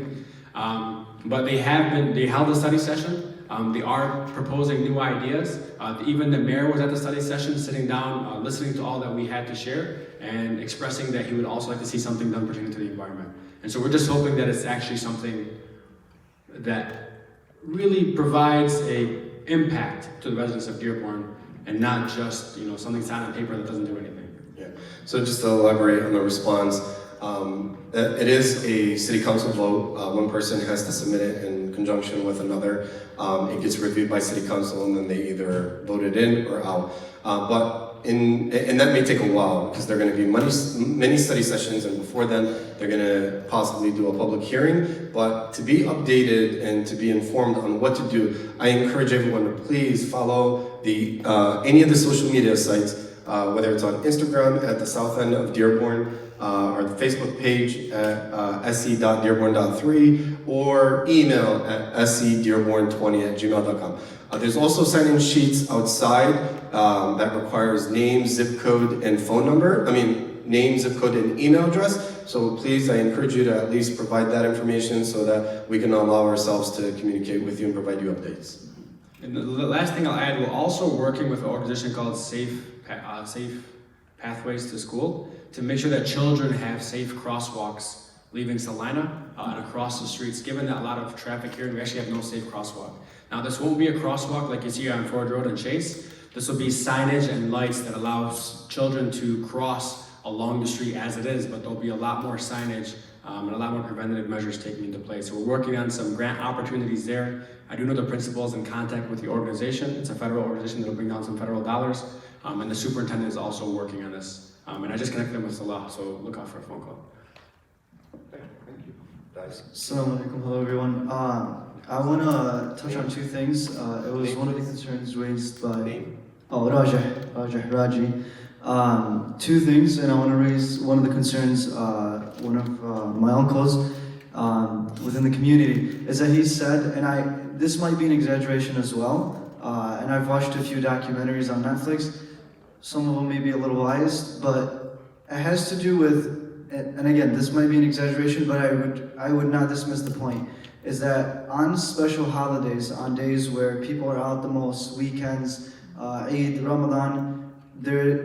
But they held a study session. They are proposing new ideas. Even the mayor was at the study session, sitting down, listening to all that we had to share, and expressing that he would also like to see something done pertaining to the environment. And so we're just hoping that it's actually something that really provides an impact to the residents of Dearborn, and not just something signed on paper that doesn't do anything. Yeah. So just to elaborate on the response, it is a city council vote. One person has to submit it in conjunction with another. It gets reviewed by city council, and then they either vote it in or out. And that may take a while because there are going to be many study sessions, and before then they're going to possibly do a public hearing. But to be updated and to be informed on what to do, I encourage everyone to please follow any of the social media sites, whether it's on Instagram at the south end of Dearborn, or the Facebook page at sc.dearborn.3, or email at scdearborn20@gmail.com. There's also sign-in sheets outside that requires name, zip code, and phone number. Name, zip code, and email address. So please, I encourage you to at least provide that information so that we can allow ourselves to communicate with you and provide you updates. And the last thing I'll add, we're also working with an organization called Safe Pathways to School to make sure that children have safe crosswalks leaving Salina and across the streets. Given that a lot of traffic here, we actually have no safe crosswalk. Now, this won't be a crosswalk like you see on Ford Road and Chase. This will be signage and lights that allows children to cross along the street as it is, but there'll be a lot more signage and a lot more preventative measures taken into place. So we're working on some grant opportunities there. I do know the principal's in contact with the organization. It's a federal organization that'll bring down some federal dollars. And the superintendent is also working on this. And I just connected them with Salah, so look out for a phone call. Okay, thank you. Guys. Assalamu alaikum. Hello, everyone. I want to touch on two things. It was one of the concerns raised by Raji. Two things, and I want to raise one of the concerns. One of my uncles within the community is that he said, and this might be an exaggeration as well. And I've watched a few documentaries on Netflix. Some of them may be a little biased, but it has to do with, and again, this might be an exaggeration, but I would not dismiss the point, is that on special holidays, on days where people are out the most, weekends, Eid, Ramadan,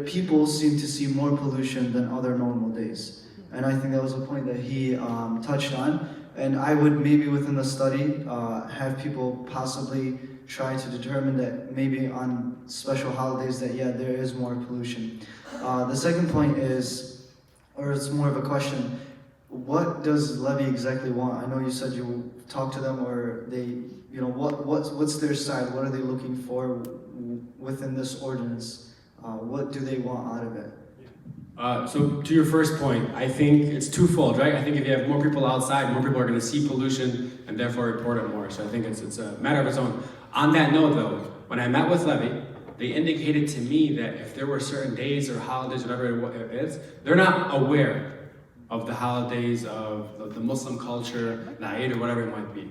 people seem to see more pollution than other normal days. And I think that was a point that he touched on. And I would maybe within the study have people possibly try to determine that maybe on special holidays that there is more pollution. The second point is, or it's more of a question, what does Levy exactly want? I know you said you talked to them, or they, what's their side? What are they looking for within this ordinance? What do they want out of it? So to your first point, I think it's twofold, right? I think if you have more people outside, more people are going to see pollution and therefore report it more. So I think it's a matter of its own. On that note, though, when I met with Levy, they indicated to me that if there were certain days or holidays, whatever it is, they're not aware of the holidays of the Muslim culture, the Eid or whatever it might be,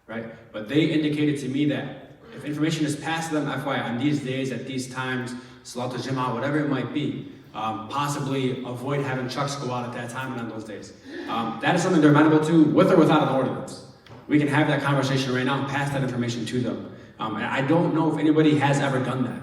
right? But they indicated to me that if information is passed to them, FYI, on these days, at these times, Salat al-Jama'ah, whatever it might be, possibly avoid having trucks go out at that time and on those days. That is something they're amenable to, with or without an ordinance. We can have that conversation right now and pass that information to them. And I don't know if anybody has ever done that.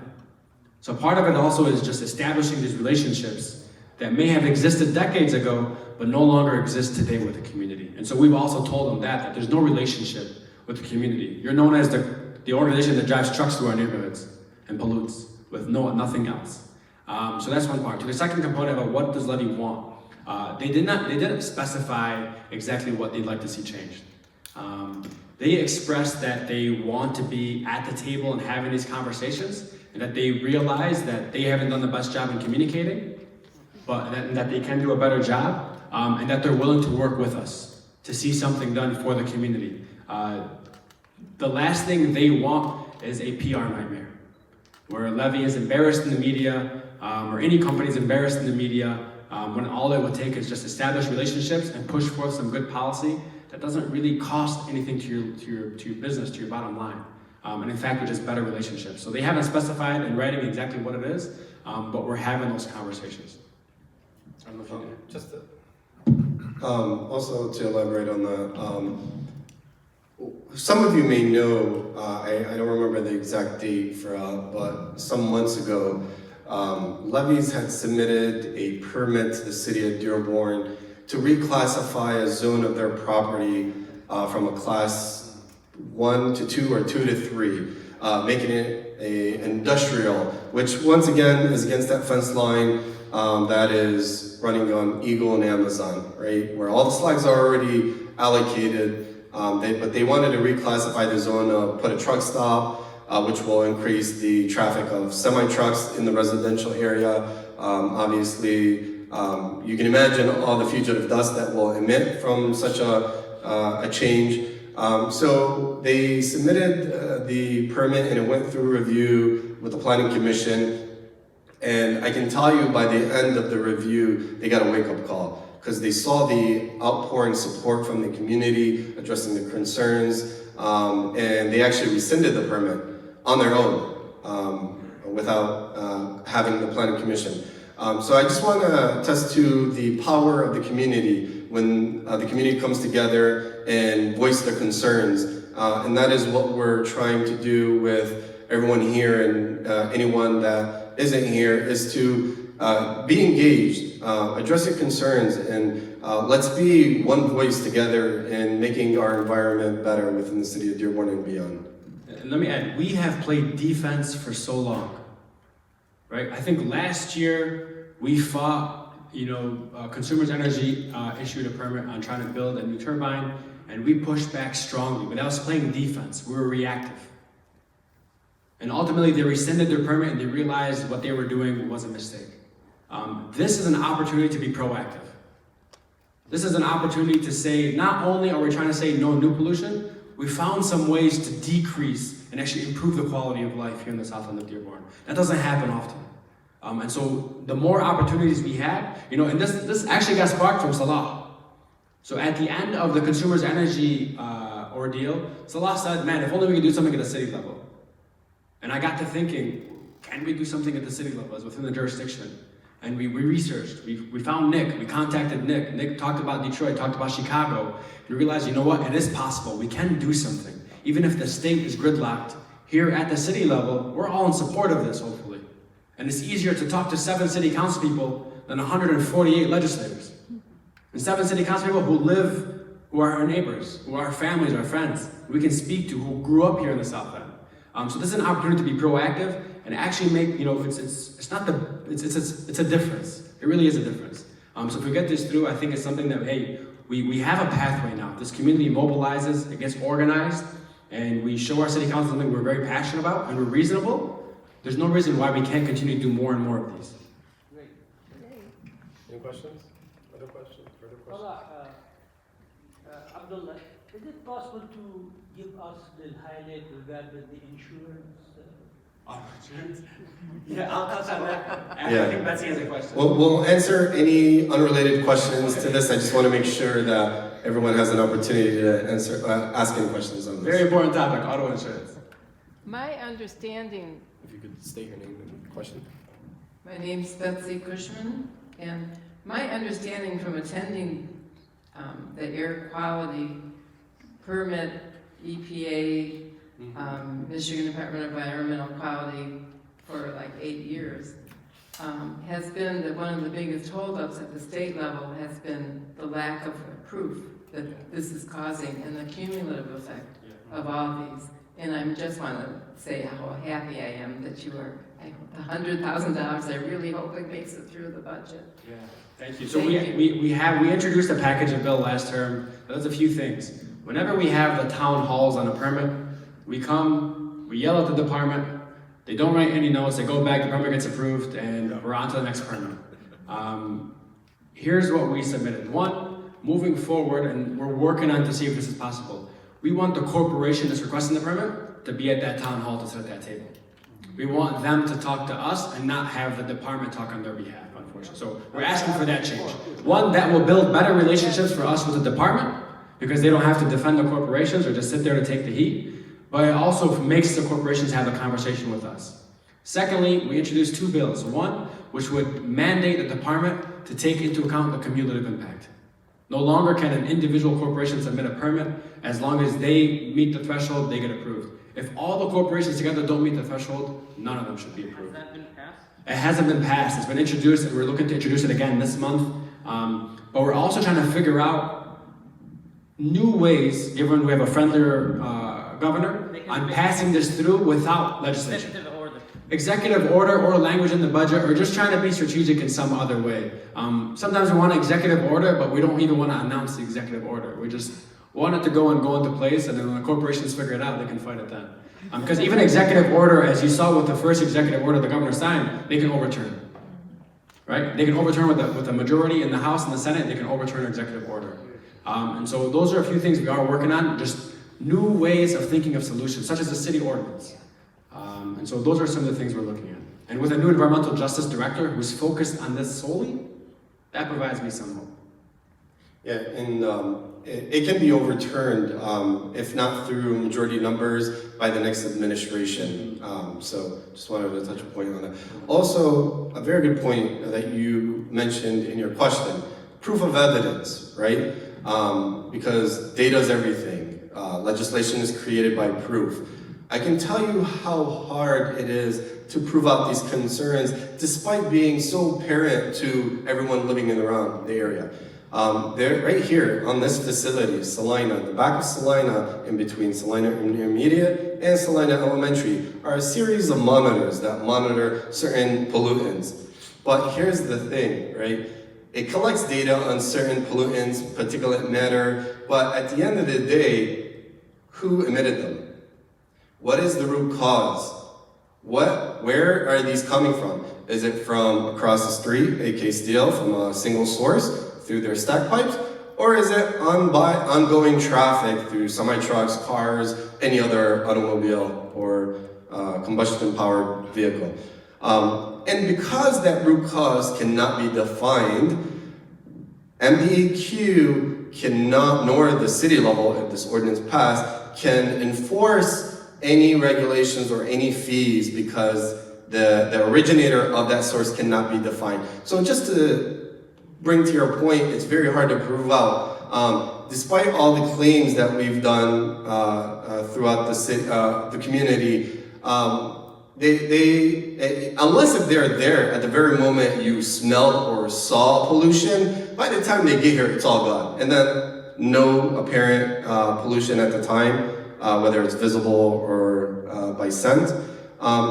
So part of it also is just establishing these relationships that may have existed decades ago, but no longer exist today with the community. And so we've also told them that there's no relationship with the community. You're known as the organization that drives trucks through our neighborhoods and pollutes with nothing else. So that's one part. To the second component about what does Levy want, they didn't specify exactly what they'd like to see changed. They expressed that they want to be at the table and having these conversations, and that they realize that they haven't done the best job in communicating, but that they can do a better job, and that they're willing to work with us to see something done for the community. The last thing they want is a PR nightmare, where Levy is embarrassed in the media, or any company is embarrassed in the media, when all it would take is just establish relationships and push forth some good policy that doesn't really cost anything to your business, to your bottom line. And in fact, it's just better relationships. So they haven't specified in writing exactly what it is, but we're having those conversations. I don't know if you Just also to elaborate on that, some of you may know, I don't remember the exact date, but some months ago, Levies had submitted a permit to the city of Dearborn to reclassify a zone of their property from a class 1 to 2 or 2 to 3, making it an industrial, which once again is against that fence line that is running on Eagle and Amazon, right? Where all the slags are already allocated, but they wanted to reclassify the zone, put a truck stop, which will increase the traffic of semi-trucks in the residential area. Obviously, you can imagine all the fugitive dust that will emit from such a change. So they submitted the permit and it went through review with the Planning Commission. And I can tell you by the end of the review, they got a wake-up call because they saw the outpouring support from the community addressing the concerns, and they actually rescinded the permit on their own without having the Planning Commission. So I just want to attest to the power of the community when the community comes together and voice their concerns. And that is what we're trying to do with everyone here and anyone that isn't here, is to be engaged, address your concerns, and let's be one voice together in making our environment better within the city of Dearborn and beyond. And let me add, we have played defense for so long, right? I think last year we fought, Consumers Energy issued a permit on trying to build a new turbine, and we pushed back strongly, but that was playing defense. We were reactive. And ultimately they rescinded their permit and they realized what they were doing was a mistake. This is an opportunity to be proactive. This is an opportunity to say, not only are we trying to say no new pollution, we found some ways to decrease and actually improve the quality of life here in the south end of Dearborn. That doesn't happen often. And so the more opportunities we have, and this actually got sparked from Salah. So at the end of the Consumers Energy ordeal, Salah said, man, if only we could do something at the city level. And I got to thinking, can we do something at the city level as within the jurisdiction? And we researched, we found Nick, we contacted Nick. Nick talked about Detroit, talked about Chicago, and we realized, you know what, it is possible, we can do something. Even if the state is gridlocked, here at the city level, we're all in support of this, hopefully. And it's easier to talk to 7 city council people than 148 legislators. And 7 city council people who are our neighbors, who are our families, our friends, we can speak to, who grew up here in the South End. So this is an opportunity to be proactive and actually make, it's a difference. It really is a difference. So if we get this through, I think it's something that, hey, we have a pathway now. This community mobilizes, it gets organized, and we show our city council something we're very passionate about and we're reasonable. There's no reason why we can't continue to do more and more of these. Great. Any questions? Other questions? Further questions? Abdullah, is it possible to give us the highlight regarding the insurance? Yeah, I'll touch on that. I think Betsy has a question. We'll answer any unrelated questions to this. I just want to make sure that everyone has an opportunity to ask any questions on this. Very important topic, auto insurance. My understanding, If you could state your name and question. my name's Betsy Cushman, and my understanding from attending the air quality permit, EPA, Michigan Department of Environmental Quality for like 8 years, has been that one of the biggest holdups at the state level has been the lack of proof that this is causing and the cumulative effect of all these. And I just want to say how happy I am that you are $100,000, I really hope it makes it through the budget. Yeah, thank you. So Thank we introduced a package of bill last term that does a few things. Whenever we have the town halls on a permit, we come, we yell at the department, they don't write any notes, they go back, the permit gets approved, and we're on to the next permit. Here's what we submitted. One, moving forward, and we're working on to see if this is possible. We want the corporation that's requesting the permit to be at that town hall to sit at that table. We want them to talk to us and not have the department talk on their behalf, unfortunately. So we're asking for that change. One, that will build better relationships for us with the department because they don't have to defend the corporations or just sit there to take the heat. But it also makes the corporations have a conversation with us. Secondly, we introduced two bills. One, which would mandate the department to take into account the cumulative impact. No longer can an individual corporation submit a permit. As long as they meet the threshold, they get approved. If all the corporations together don't meet the threshold, none of them should be approved. Has that been passed? It hasn't been passed. It's been introduced, and we're looking to introduce it again this month. But we're also trying to figure out new ways, given we have a friendlier governor, on passing this through without legislation. Executive order or language in the budget, or just trying to be strategic in some other way. Sometimes we want an executive order, but we don't even want to announce the executive order. We just want it to go into place, and then when the corporations figure it out, they can fight it then. Because even executive order, as you saw with the first executive order the governor signed, they can overturn. Right? They can overturn with a majority in the House and the Senate, they can overturn an executive order. And so those are a few things we are working on, just new ways of thinking of solutions, such as the city ordinance. And so those are some of the things we're looking at. And with a new environmental justice director who's focused on this solely, that provides me some hope. Yeah, and it can be overturned, if not through majority numbers, by the next administration. So just wanted to touch a point on that. Also, a very good point that you mentioned in your question, proof of evidence, right? Because data is everything. Legislation is created by proof. I can tell you how hard it is to prove out these concerns, despite being so apparent to everyone living in around the area. They're right here on this facility, Salina. The back of Salina, in between Salina Intermediate and Salina Elementary, are a series of monitors that monitor certain pollutants. But here's the thing, right? It collects data on certain pollutants, particulate matter, but at the end of the day, who emitted them? What is the root cause? Where are these coming from? Is it from across the street, AK Steel, from a single source through their stack pipes? Or is it ongoing traffic through semi-trucks, cars, any other automobile or combustion-powered vehicle? And because that root cause cannot be defined, MDEQ cannot, nor the city level, if this ordinance passed, can enforce any regulations or any fees because the originator of that source cannot be defined. So just to bring to your point, it's very hard to prove out. Despite all the claims that we've done throughout the community, unless if they're there at the very moment you smelled or saw pollution, by the time they get here, it's all gone. And then no apparent pollution at the time, whether it's visible or by scent.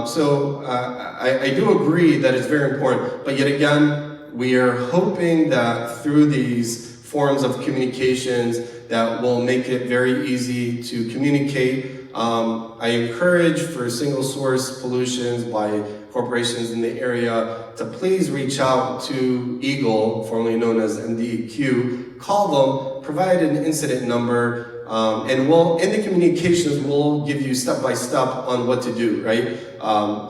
So I do agree that it's very important, but yet again, we are hoping that through these forms of communications that will make it very easy to communicate. I encourage for single source pollutions by corporations in the area to please reach out to EGLE, formerly known as MDEQ, call them, provide an incident number, and in the communications, we'll give you step-by-step on what to do, right?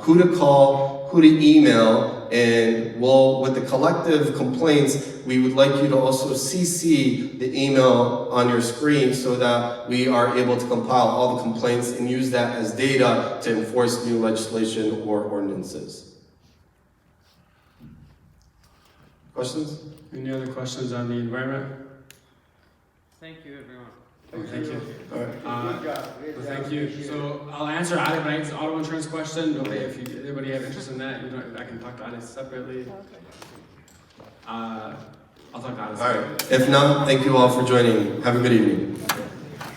Who to call, who to email, and with the collective complaints, we would like you to also CC the email on your screen so that we are able to compile all the complaints and use that as data to enforce new legislation or ordinances. Questions? Any other questions on the environment? Thank you, everyone. Thank you. All right. Good job. Thank you. So I'll answer Ali Knight's auto insurance question. If anybody have interest in that, I can talk to Ali separately. I'll talk to Ali All separately. right. If not, thank you all for joining. Have a good evening.